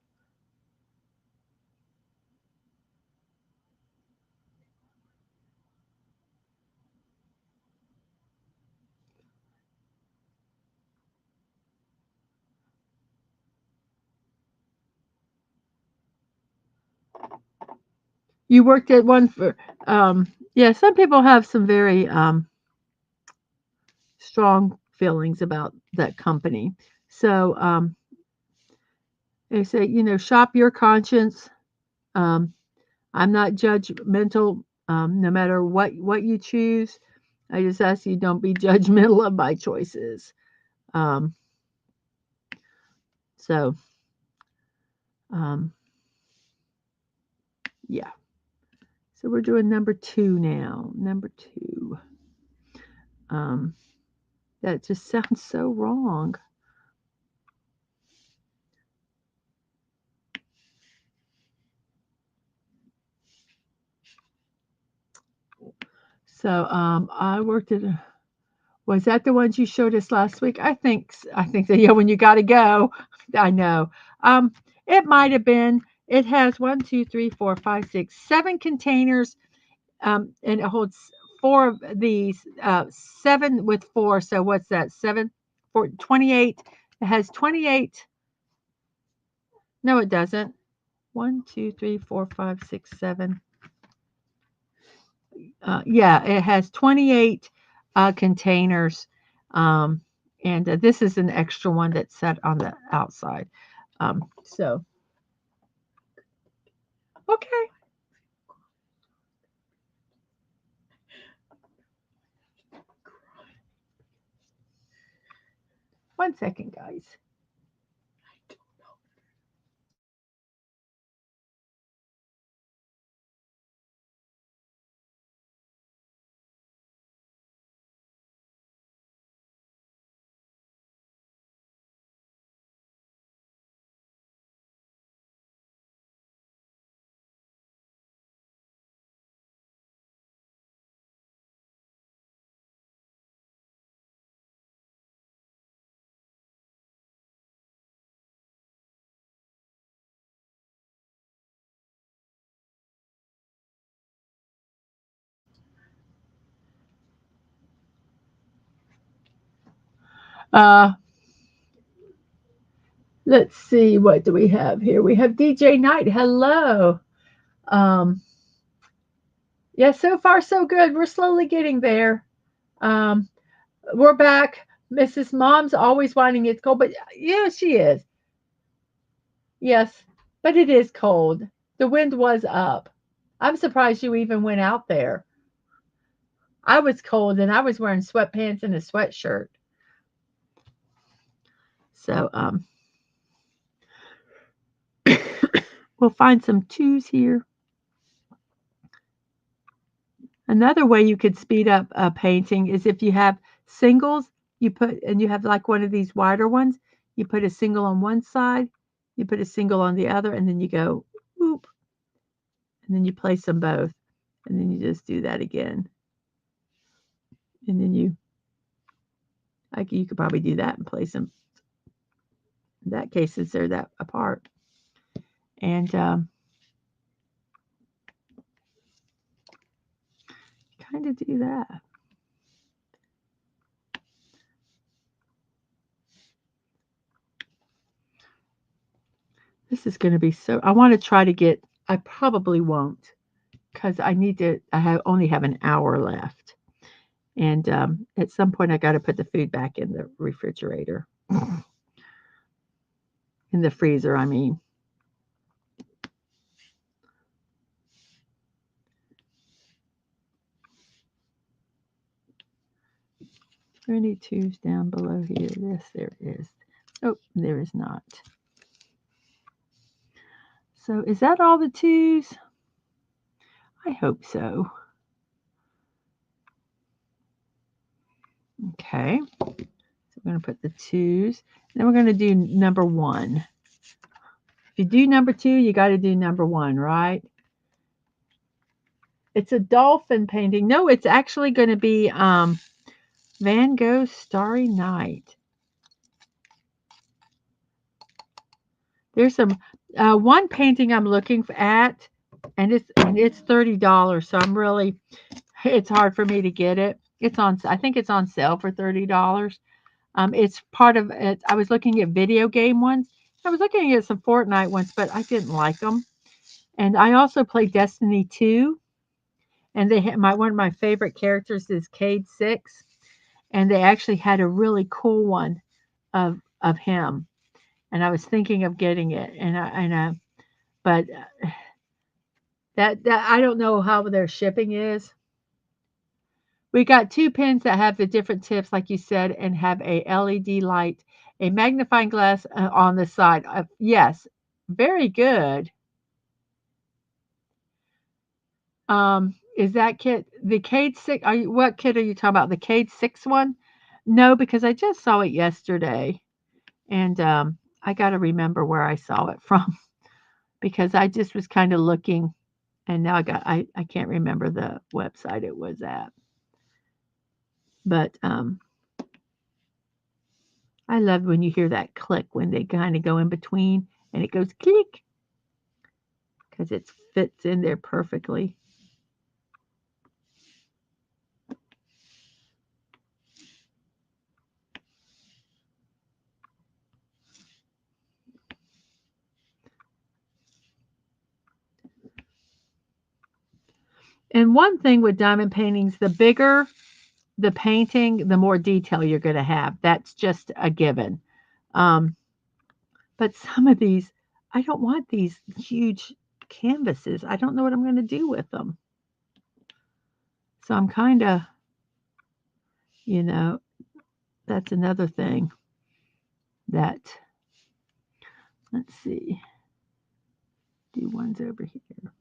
You worked at one for, yeah, some people have some very strong feelings about that company. So they say, shop your conscience. Um, I'm not judgmental, no matter what you choose. I just ask you don't be judgmental of my choices. Um, so, yeah. So we're doing number 2 now. Number 2. That just sounds so wrong. So I worked at. Was that the ones you showed us last week? I think that yeah. When you got to go, I know. It might have been. It has 1, 2, 3, 4, 5, 6, 7 containers, and it holds 4 of these. 7 with 4. So what's that? 7, 4, 28. It has 28 No, it doesn't. 1, 2, 3, 4, 5, 6, 7. Yeah, it has 28 containers. Um, and this is an extra one that's set on the outside. So, okay. One second, guys. Uh, let's see. What do we have here? We have DJ Knight. Hello. Um, yeah, so far so good. We're slowly getting there. Um, we're back. Mrs. Mom's always wanting it's cold, but yeah, she is. Yes, but it is cold. The wind was up. I'm surprised you even went out there. I was cold and I was wearing sweatpants and a sweatshirt. So we'll find some twos here. Another way you could speed up a painting is if you have singles, you have like one of these wider ones, you put a single on one side, you put a single on the other, and then you go whoop, and then you place them both, and then you just do that again, and then you could probably do that and place them. In that case, since they're that apart, and kind of do that. This is going to be so. I want to try to get. I probably won't because I need to. Only have an hour left, and at some point I got to put the food back in the refrigerator, in the freezer. I mean, 22's down below here. Yes, there is. Oh, there is not. So is that all the twos? I hope so. Okay. So we're going to put the twos. Then we're going to do number one. If you do number two, you got to do number one, right? It's a dolphin painting. No, it's actually going to be Van Gogh's Starry Night. There's some one painting I'm looking at, and it's $30. So I'm really, it's hard for me to get it. It's on. I think it's on sale for $30. It's part of it. I was looking at video game ones. I was looking at some Fortnite ones, but I didn't like them. And I also play Destiny 2, and they had one of my favorite characters is Cade 6, and they actually had a really cool one of him, and I was thinking of getting it, but that I don't know how their shipping is. We got two pins that have the different tips, like you said, and have a LED light, a magnifying glass on the side. Yes, very good. Is that kit the Cade 6? What kit are you talking about? The Cade 6 one? No, because I just saw it yesterday, and I got to remember where I saw it from because I just was kind of looking, and now I can't remember the website it was at. But I love when you hear that click when they kind of go in between and it goes click because it fits in there perfectly. And one thing with diamond paintings, the bigger the painting, the more detail you're going to have. That's just a given. Um, but some of these, I don't want these huge canvases. I don't know what I'm going to do with them. So I'm kind of, you know, that's another thing that, let's see, do ones over here.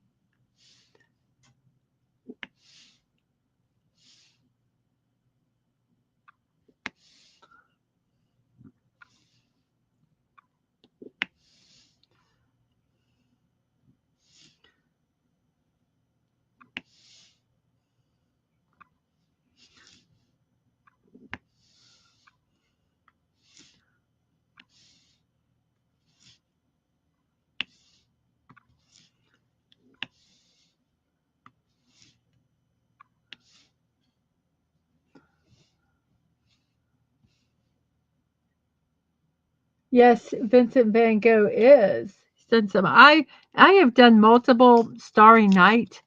Yes, Vincent van Gogh is. He's done some. I have done multiple Starry Night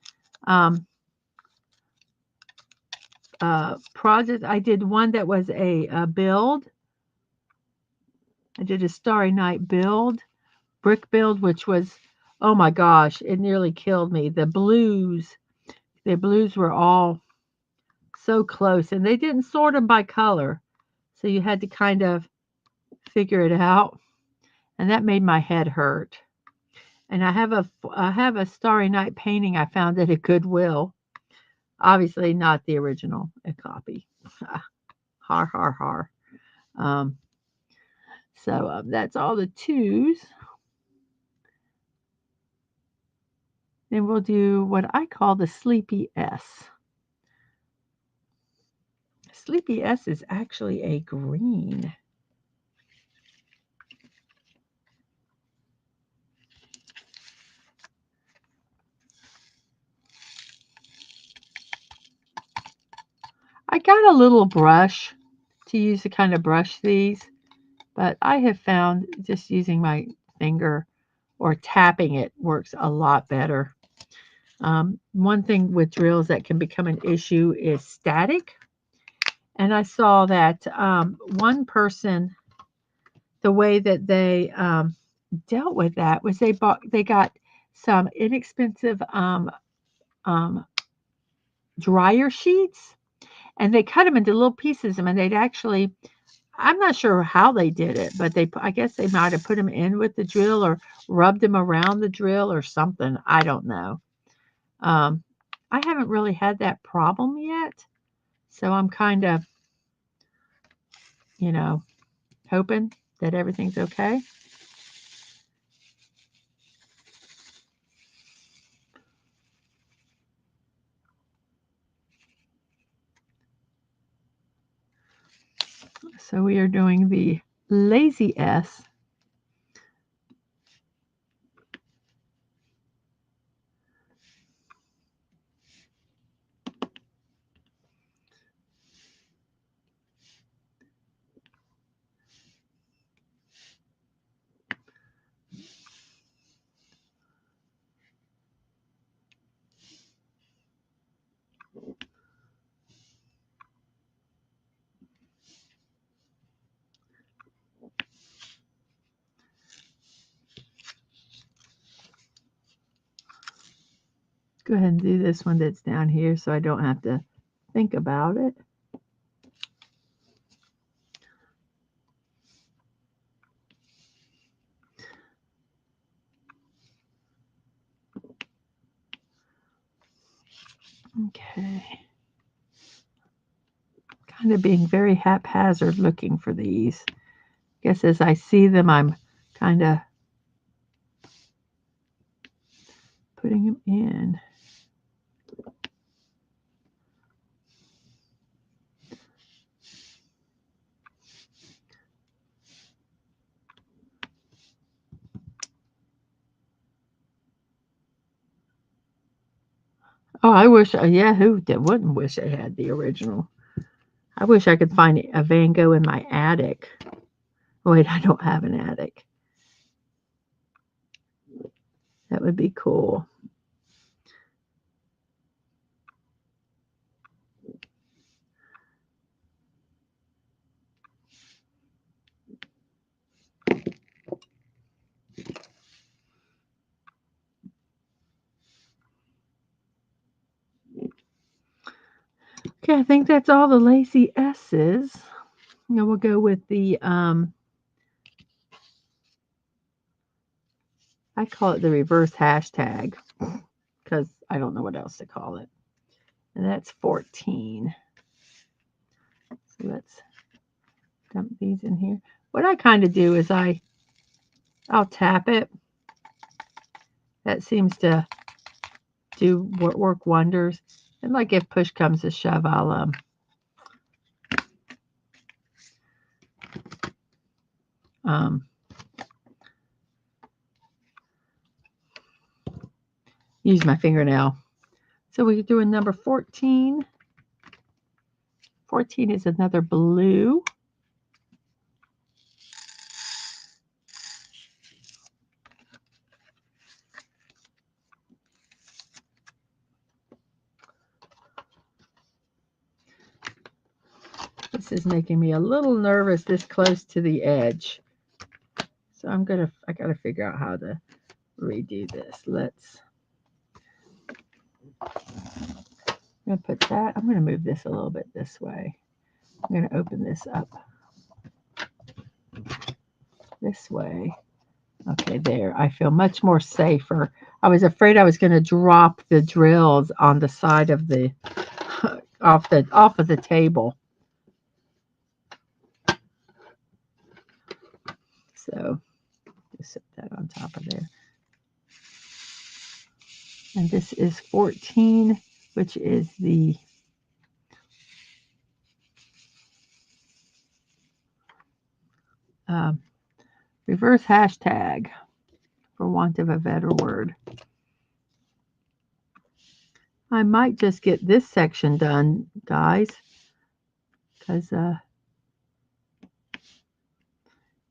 um, projects. I did one that was a build. I did a Starry Night build, brick build, which was, oh my gosh, it nearly killed me. The blues were all so close, and they didn't sort them by color, so you had to kind of figure it out, and that made my head hurt. And I have a Starry Night painting I found at a Goodwill. Obviously, not the original, a copy. Har har har. Um, that's all the twos. Then we'll do what I call the Sleepy S. Sleepy S is actually a green. I got a little brush to use to kind of brush these, but I have found just using my finger or tapping it works a lot better. One thing with drills that can become an issue is static. And I saw that one person, the way that they dealt with that was they got some inexpensive um, dryer sheets, and they cut them into little pieces, and they'd actually, I'm not sure how they did it, but I guess they might have put them in with the drill or rubbed them around the drill or something. I don't know. Um, I haven't really had that problem yet, so I'm kind of, you know, hoping that everything's okay. So we are doing the lazy S. Go ahead and do this one that's down here so I don't have to think about it. Okay. Kind of being very haphazard looking for these. Guess as I see them, I'm kind of putting them in. Oh, I wish, yeah, who wouldn't wish I had the original? I wish I could find a Van Gogh in my attic. Wait, I don't have an attic. That would be cool. Okay, I think that's all the lacy S's. Now we'll go with the, I call it the reverse hashtag because I don't know what else to call it. And that's 14. So let's dump these in here. What I kind of do is I'll tap it. That seems to do work wonders. And like if push comes to shove, I'll use my fingernail. So we're doing number 14. 14 is another blue. This is making me a little nervous this close to the edge. So I gotta figure out how to redo this. I'm gonna put that, I'm gonna move this a little bit this way. I'm gonna open this up this way. Okay, there, I feel much more safer. I was afraid I was gonna drop the drills on the side of the, off of the table. So just set that on top of there. And this is 14, which is the reverse hashtag, for want of a better word. I might just get this section done, guys, because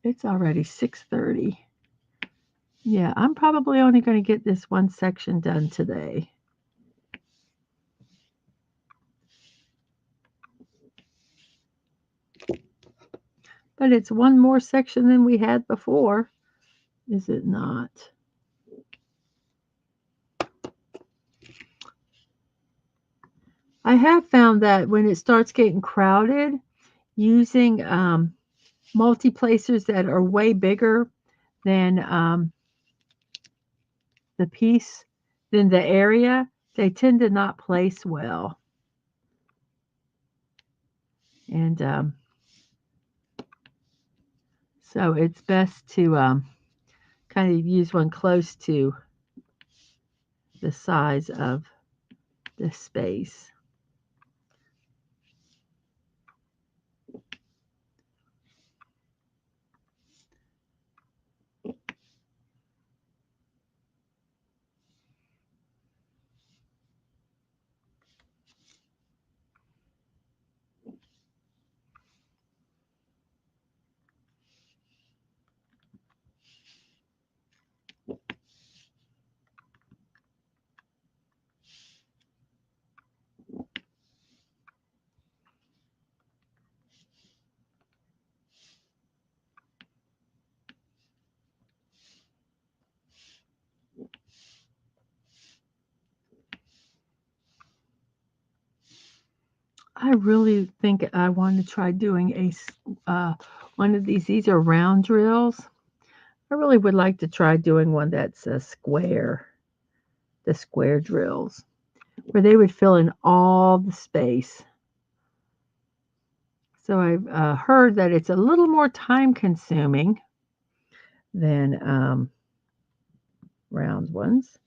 it's already 6:30. Yeah, I'm probably only going to get this one section done today. But it's one more section than we had before, is it not? I have found that when it starts getting crowded, using multi-placers that are way bigger than the piece, than the area, they tend to not place well. And so it's best to kind of use one close to the size of the space. I really think I want to try doing one of these. These are round drills. I really would like to try doing one that's a square, the square drills, where they would fill in all the space. So I've heard that it's a little more time consuming than round ones,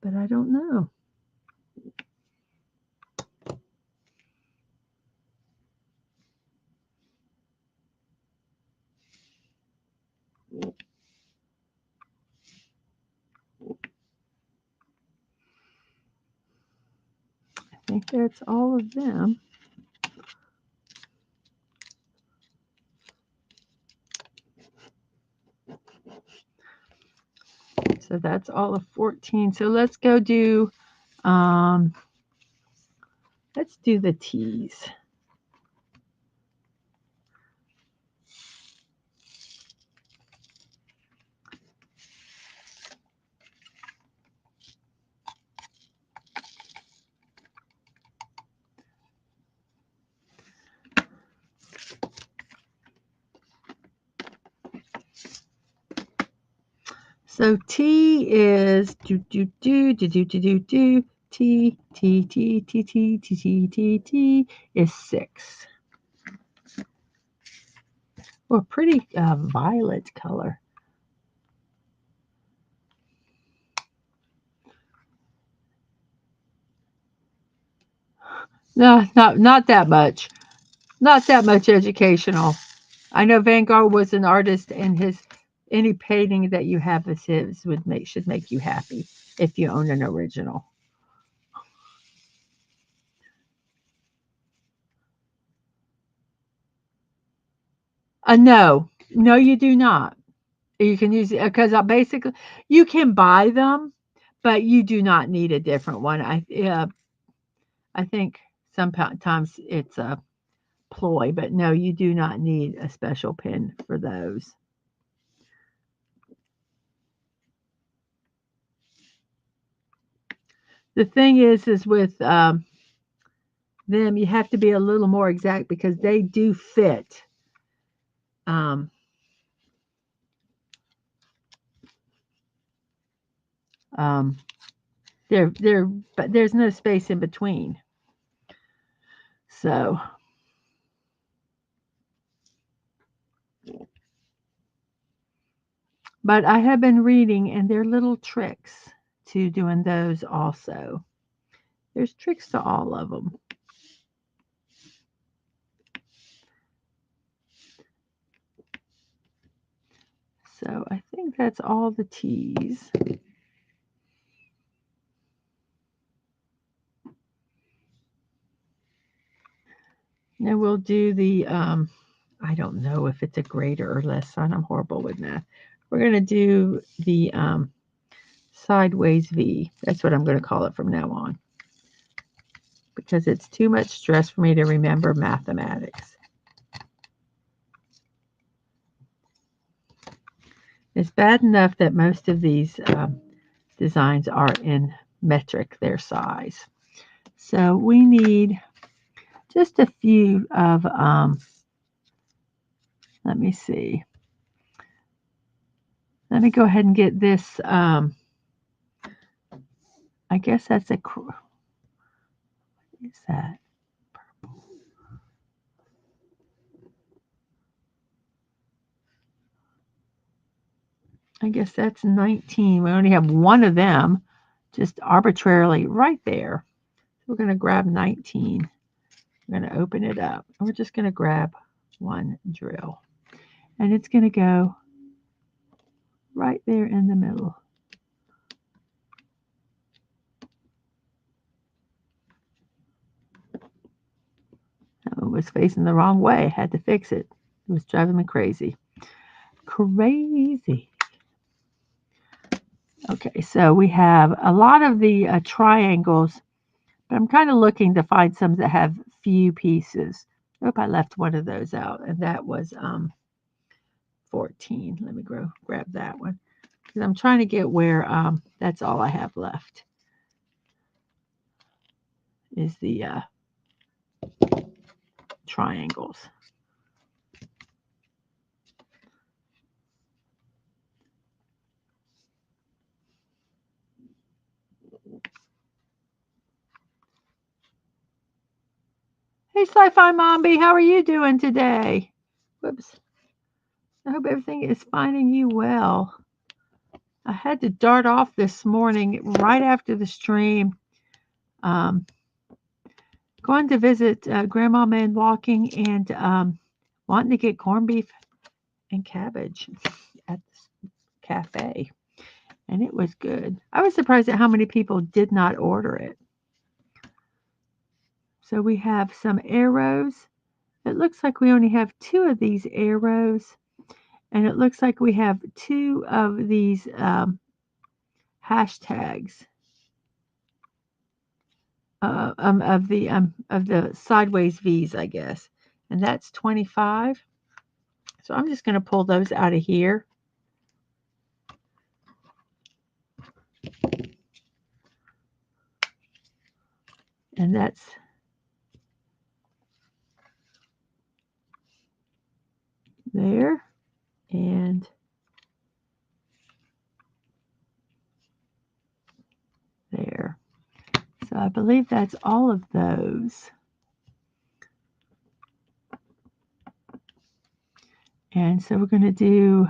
but I don't know. I think that's all of them. So that's all of 14. So let's go do, let's do the T's. So T is T is 6. Well, pretty violet color. No, not that much. Not that much educational. I know Van Gogh was an artist, and any painting that you have of his should make you happy if you own an original. No, no, you do not. You can use it because basically you can buy them, but you do not need a different one. I think sometimes it's a ploy, but no, you do not need a special pen for those. The thing is with them, you have to be a little more exact because they do fit. Um, um, but there's no space in between. So, but I have been reading, and there are little tricks to doing those also. There's tricks to all of them. So I think that's all the T's. Now we'll do the, I don't know if it's a greater or less sign. I'm horrible with math. We're going to do the sideways V. That's what I'm going to call it from now on because it's too much stress for me to remember mathematics. It's bad enough that most of these designs are in metric, their size. So we need just a few of, let me see. Let me go ahead and get this. I guess that's what is that? I guess that's 19. We only have one of them just arbitrarily right there. We're going to grab 19. We're going to open it up. And we're just going to grab one drill. And it's going to go right there in the middle. It was facing the wrong way. I had to fix it. It was driving me crazy. Crazy. Okay, so we have a lot of the triangles, but I'm kind of looking to find some that have few pieces. I hope I left one of those out, and that was 14. Let me grab that one because I'm trying to get where that's all I have left is the triangles. Hey, Sci-Fi Mombi, how are you doing today? Whoops. I hope everything is finding you well. I had to dart off this morning right after the stream. Um, Going to visit Grandma Man Walking and wanting to get corned beef and cabbage at the cafe. And it was good. I was surprised at how many people did not order it. So we have some arrows. It looks like we only have 2 of these arrows. And it looks like we have 2 of these hashtags of the sideways V's, I guess. And that's 25. So I'm just going to pull those out of here. And that's there. And I believe that's all of those. And so we're going to do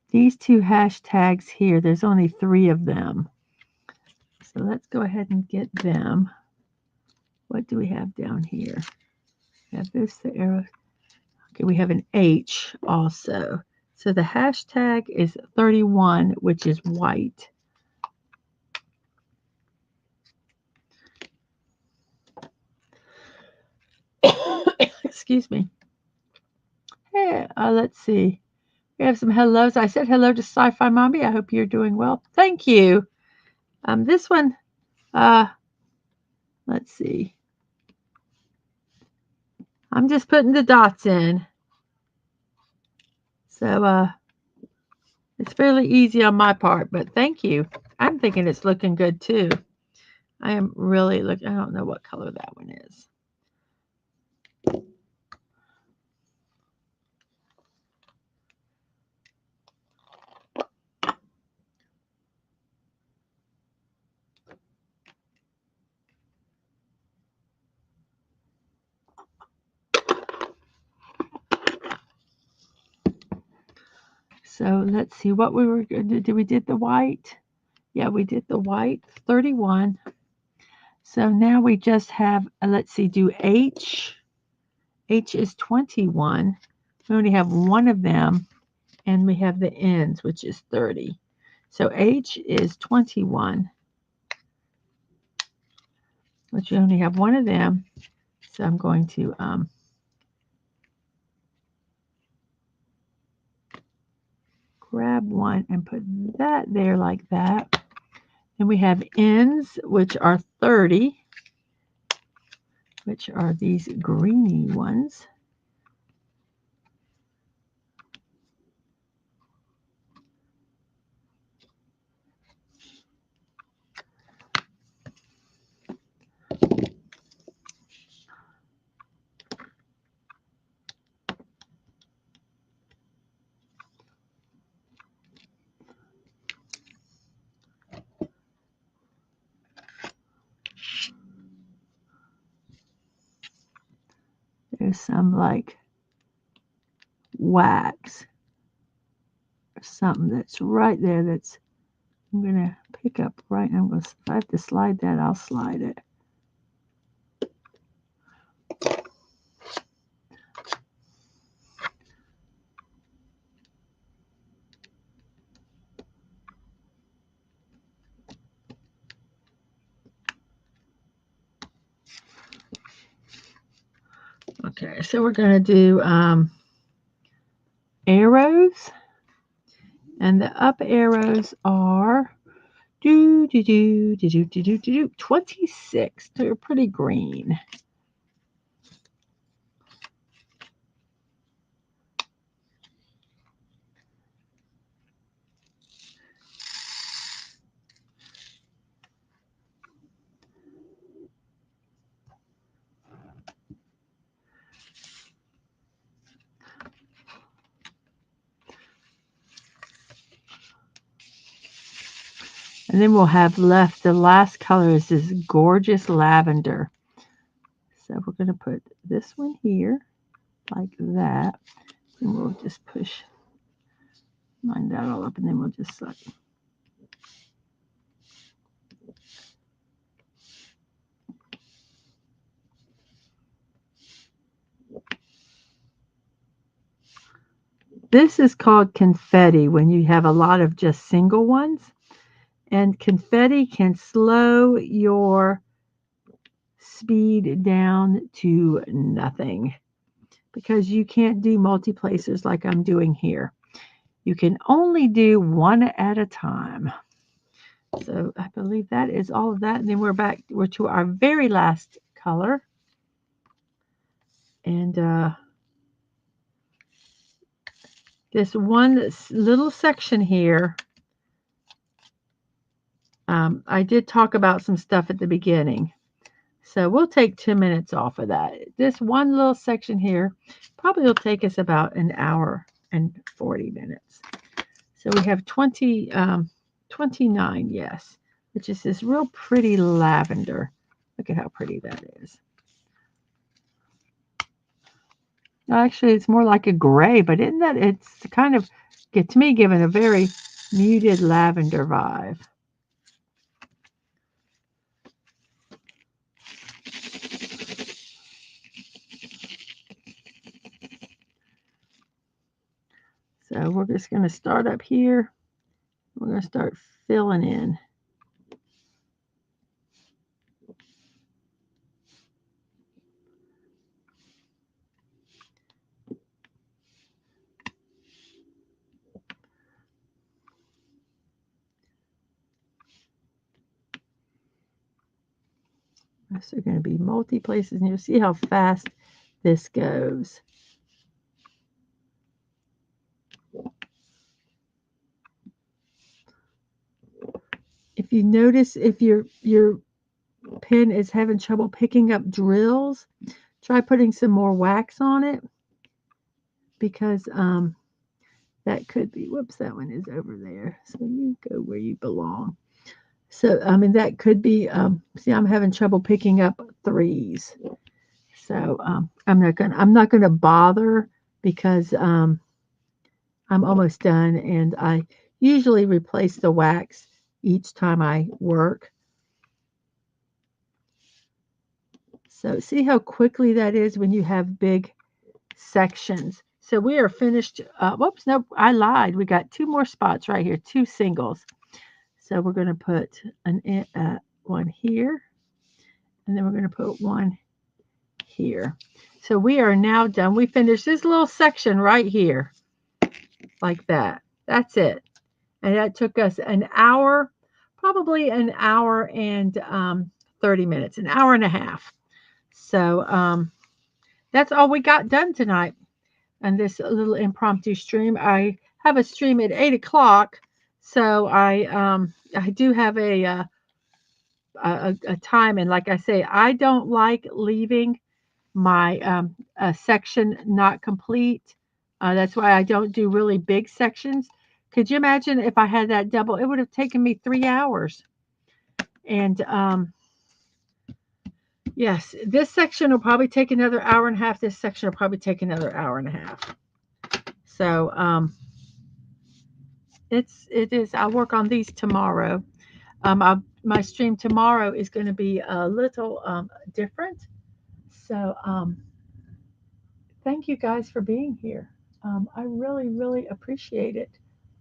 these two hashtags here. There's only 3 of them. So let's go ahead and get them. What do we have down here? We have this, the arrow. Okay, we have an H also. So the hashtag is 31, which is white. Excuse me. Hey, let's see. We have some hellos. I said hello to Sci-Fi Mommy. I hope you're doing well. Thank you. This one, let's see. I'm just putting the dots in. So it's fairly easy on my part, but thank you. I'm thinking it's looking good too. I am really looking. I don't know what color that one is. So let's see what we were going to do. We did the white. Yeah, we did the white, 31. So now we just have, let's see, do H. H is 21. We only have one of them, and we have the ends, which is 30. So H is 21, which we only have one of them. So I'm going to grab one and put that there like that. And we have ends, which are 30, which are these greeny ones. There's some like wax or something that's right there that's I'm going to pick up right now. If I have to slide that, I'll slide it. Okay, so we're going to do arrows. And the up arrows are 26. They're pretty green. And then we'll have left, the last color is this gorgeous lavender. So we're going to put this one here, like that. And we'll just push, line that all up, and then we'll just like. This is called confetti when you have a lot of just single ones. And confetti can slow your speed down to nothing because you can't do multi-placers like I'm doing here. You can only do one at a time. So I believe that is all of that. And then we're to our very last color. And this one little section here, I did talk about some stuff at the beginning. So we'll take 2 minutes off of that. This one little section here probably will take us about an hour and 40 minutes. So we have 29, yes. which is this real pretty lavender. Look at how pretty that is. Actually, it's more like a gray, but isn't that, it's kind of, to me, giving a very muted lavender vibe. So we're just going to start up here. We're going to start filling in. So they're going to be multi places, and you'll see how fast this goes. If you notice, if your pen is having trouble picking up drills, try putting some more wax on it, because that could be, whoops, that one is over there. So you go where you belong. So, I mean, that could be, see, I'm having trouble picking up threes. So I'm not gonna bother, because I'm almost done, and I usually replace the wax each time I work. So see how quickly that is when you have big sections. So we are finished. Whoops, no, I lied. We got two more spots right here, two singles. So we're going to put one here, and then we're going to put one here. So we are now done. We finished this little section right here, like that. That's it. And that took us an hour, probably an hour and 30 minutes, an hour and a half. So that's all we got done tonight on this little impromptu stream. I have a stream at 8 o'clock, so I do have a time, and like I say, I don't like leaving my section not complete. That's why I don't do really big sections. Could you imagine if I had that double? It would have taken me 3 hours. And yes, this section will probably take another hour and a half. This section will probably take another hour and a half. So it is. I'll work on these tomorrow. My stream tomorrow is going to be a little different. So thank you guys for being here. I really, really appreciate it.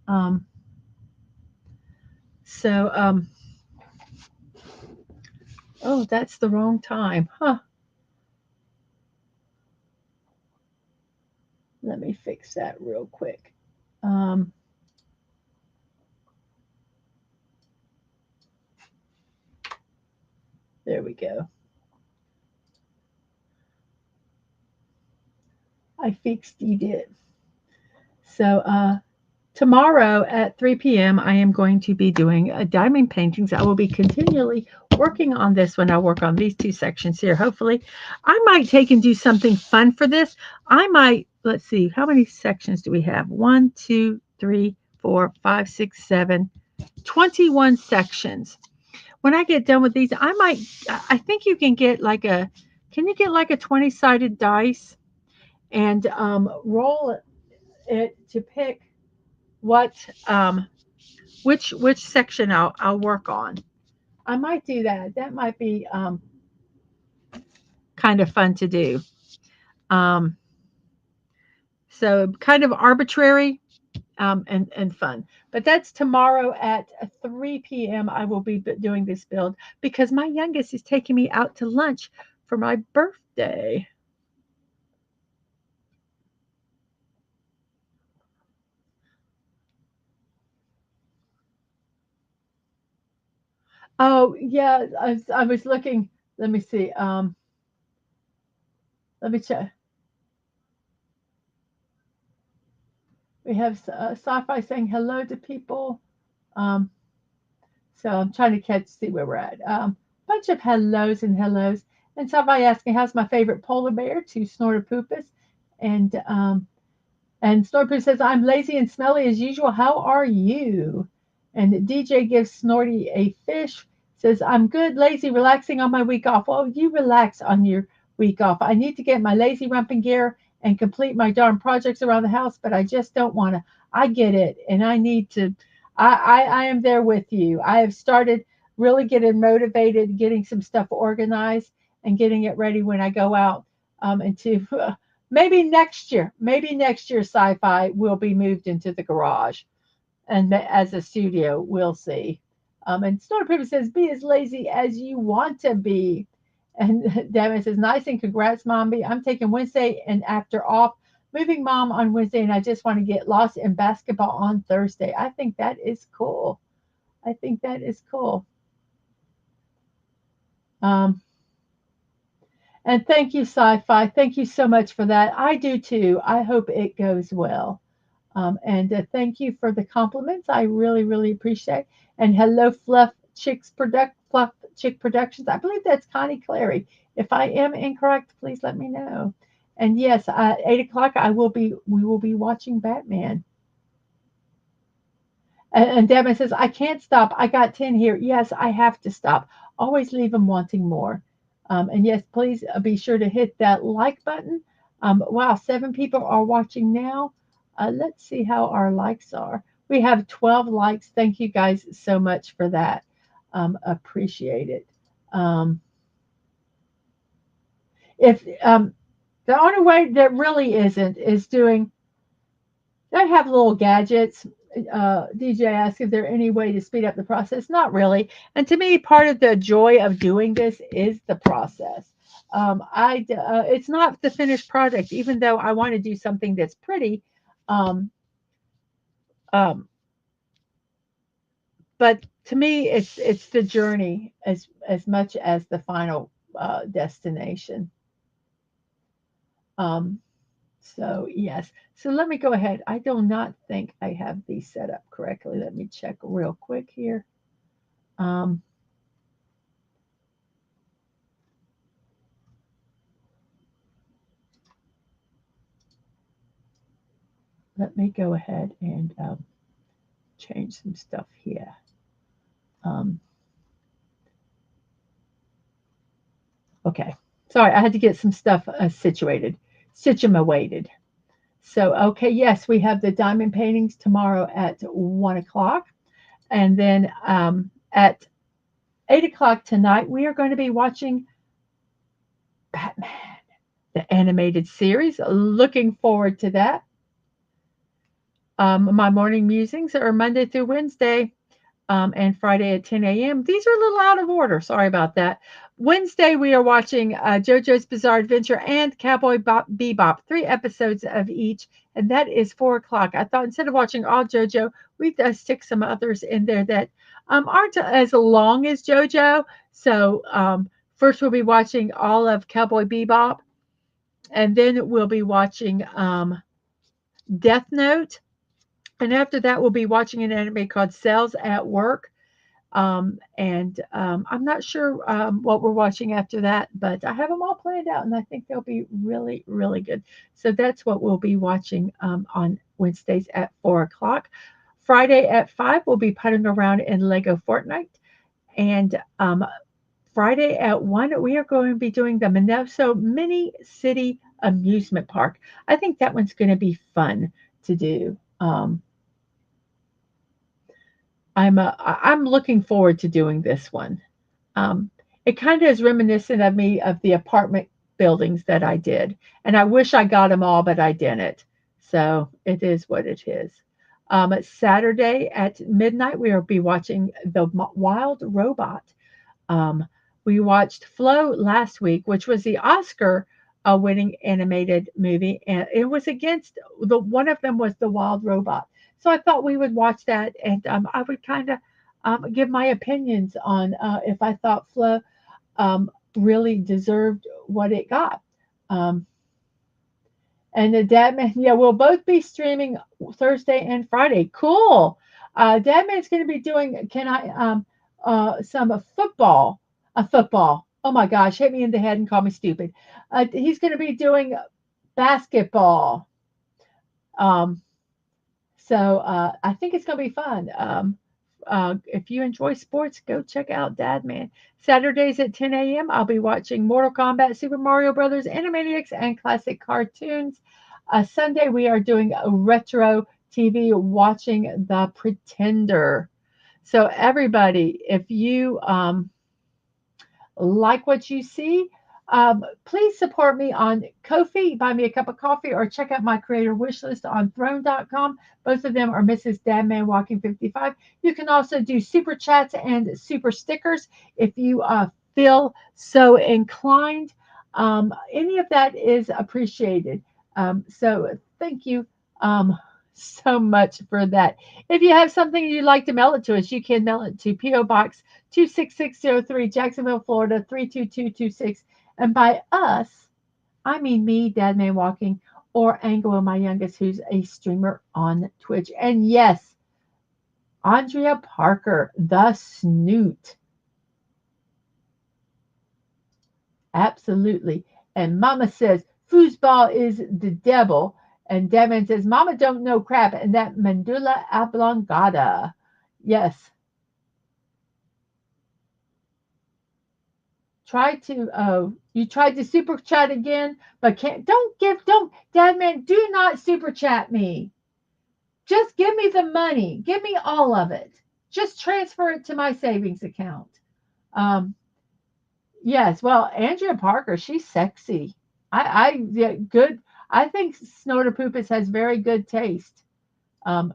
Um, so oh, that's the wrong time, huh? Let me fix that real quick. Um, there we go. I fixed it. So tomorrow at 3 p.m., I am going to be doing diamond paintings. I will be continually working on this when I work on these two sections here. Hopefully, I might take and do something fun for this. I might, let's see, how many sections do we have? 1, 2, 3, 4, 5, 6, 7, 21 sections. When I get done with these, I think you can get like can you get like a 20-sided dice and roll it to pick what which section I'll work on. I might do that. That might be kind of fun to do. Um, so kind of arbitrary and fun. But that's tomorrow at 3 p.m. I will be doing this build because my youngest is taking me out to lunch for my birthday. Oh yeah, I was looking. Let me see. Let me check. We have sci-fi saying hello to people. Um, so I'm trying to see where we're at. Bunch of hellos and hellos. And somebody asking, how's my favorite polar bear? To Snortopoopas. And Snortopoopas says, I'm lazy and smelly as usual. How are you? And DJ gives Snorty a fish. Says, I'm good, lazy, relaxing on my week off. Well, you relax on your week off. I need to get my lazy rumping gear and complete my darn projects around the house, but I just don't want to. I get it, and I need to. I am there with you. I have started really getting motivated, getting some stuff organized, and getting it ready when I go out into maybe next year, sci-fi will be moved into the garage and as a studio, we'll see. And Snorri Pippen says, be as lazy as you want to be. And Devin says, nice and congrats, Mommy. I'm taking Wednesday and after off, moving mom on Wednesday, and I just want to get lost in basketball on Thursday. I think that is cool. I think that is cool. Um, and thank you, Sci Fi. Thank you so much for that. I do too. I hope it goes well. And thank you for the compliments. I really, really appreciate. And hello, Fluff Chick Productions. I believe that's Connie Clary. If I am incorrect, please let me know. And yes, at 8 o'clock, we will be watching Batman. And Devin says, I can't stop. I got 10 here. Yes, I have to stop. Always leave them wanting more. And yes, please be sure to hit that like button. Wow, 7 people are watching now. Let's see how our likes are. We have 12 likes. Thank you guys so much for that. Appreciate it. Um, if The only way that really isn't is doing, they have little gadgets. DJ asked if there any way to speed up the process. Not really. And to me, part of the joy of doing this is the process. It's not the finished product, even though I want to do something that's pretty. Um, um, but to me, it's the journey as much as the final destination. Um, so yes. So let me go ahead. I do not think I have these set up correctly. Let me check real quick here. Um, Let me go ahead and change some stuff here. Um, okay. Sorry, I had to get some stuff situated. So, okay, yes, we have the diamond paintings tomorrow at 1 o'clock. And then at 8 o'clock tonight, we are going to be watching Batman, the animated series. Looking forward to that. My morning musings are Monday through Wednesday and Friday at 10 a.m. These are a little out of order. Sorry about that. Wednesday, we are watching JoJo's Bizarre Adventure and Bebop, 3 episodes of each, and that is 4 o'clock. I thought instead of watching all JoJo, we'd stick some others in there that aren't as long as JoJo. So, first, we'll be watching all of Cowboy Bebop, and then we'll be watching Death Note. And after that, we'll be watching an anime called Cells at Work. And I'm not sure what we're watching after that, but I have them all planned out, and I think they'll be really, really good. So that's what we'll be watching on Wednesdays at 4 o'clock. Friday at 5, we'll be putting around in Lego Fortnite. And Friday at 1, we are going to be doing the Minoso Mini City Amusement Park. I think that one's going to be fun to do. I'm looking forward to doing this one. Um, it kind of is reminiscent of me of the apartment buildings that I did, and I wish I got them all, but I didn't. So it is what it is. Saturday at midnight, we will be watching The Wild Robot. Um, we watched Flow last week, which was the Oscar winning animated movie, and it was against the one of them was The Wild Robot. So I thought we would watch that, and I would kind of give my opinions on if I thought Flow really deserved what it got. Um, and the Dadman, yeah, we'll both be streaming Thursday and Friday. Cool. Dadman's going to be doing, can I, some football. Oh my gosh, hit me in the head and call me stupid. He's going to be doing basketball. Um, so I think it's going to be fun. if you enjoy sports, go check out Dadman. Saturdays at 10 a.m., I'll be watching Mortal Kombat, Super Mario Brothers, Animaniacs, and classic cartoons. Sunday, we are doing a retro TV watching The Pretender. So, everybody, if you like what you see, please support me on Ko-fi, buy me a cup of coffee, or check out my creator wish list on throne.com. Both of them are Mrs. Dadman Walking 55. You can also do super chats and super stickers if you feel so inclined. Any of that is appreciated. So thank you so much for that. If you have something you'd like to mail it to us, you can mail it to P.O. Box 26603, Jacksonville, Florida 32226. And by us, I mean me, Dad Man Walking, or Ango, my youngest, who's a streamer on Twitch. And yes, Andrea Parker, the snoot. Absolutely. And Mama says, foosball is the devil. And Devin says, Mama don't know crap. And that medulla oblongata. Yes. You tried to super chat again, but don't, Dadman, do not super chat me. Just give me the money. Give me all of it. Just transfer it to my savings account. Um, yes, well, Andrea Parker, she's sexy. Yeah, good. I think Snorter Poopus has very good taste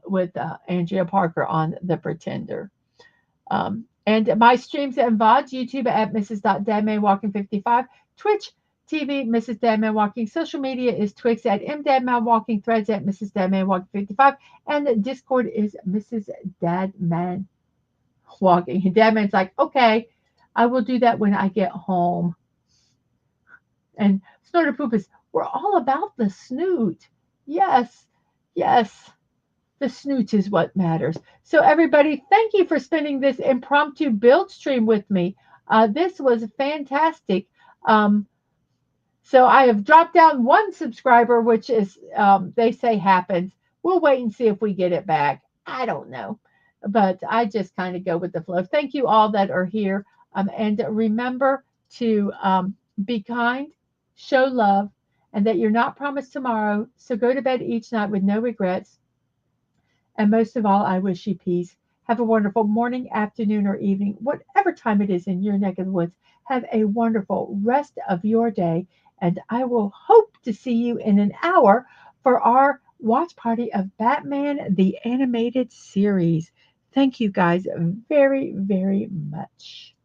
with Andrea Parker on The Pretender. And my streams and VODs, YouTube at Mrs.DadmanWalking55, Twitch TV, Mrs. Dadman Walking. Social media is Twix at MDadmanWalking, Threads at Mrs. Dadman Walking 55, and Discord is Mrs. Dadman Walking. And Dadman's like, okay, I will do that when I get home. And Snorter Poopus, we're all about the snoot. Yes, yes. The snoot is what matters. So, everybody, thank you for spending this impromptu build stream with me. This was fantastic. So, I have dropped down one subscriber, which is, they say happens. We'll wait and see if we get it back. I don't know. But I just kind of go with the flow. Thank you all that are here. And remember to be kind, show love, and that you're not promised tomorrow. So, go to bed each night with no regrets. And most of all, I wish you peace. Have a wonderful morning, afternoon, or evening, whatever time it is in your neck of the woods. Have a wonderful rest of your day. And I will hope to see you in an hour for our watch party of Batman, the animated series. Thank you guys very, very much.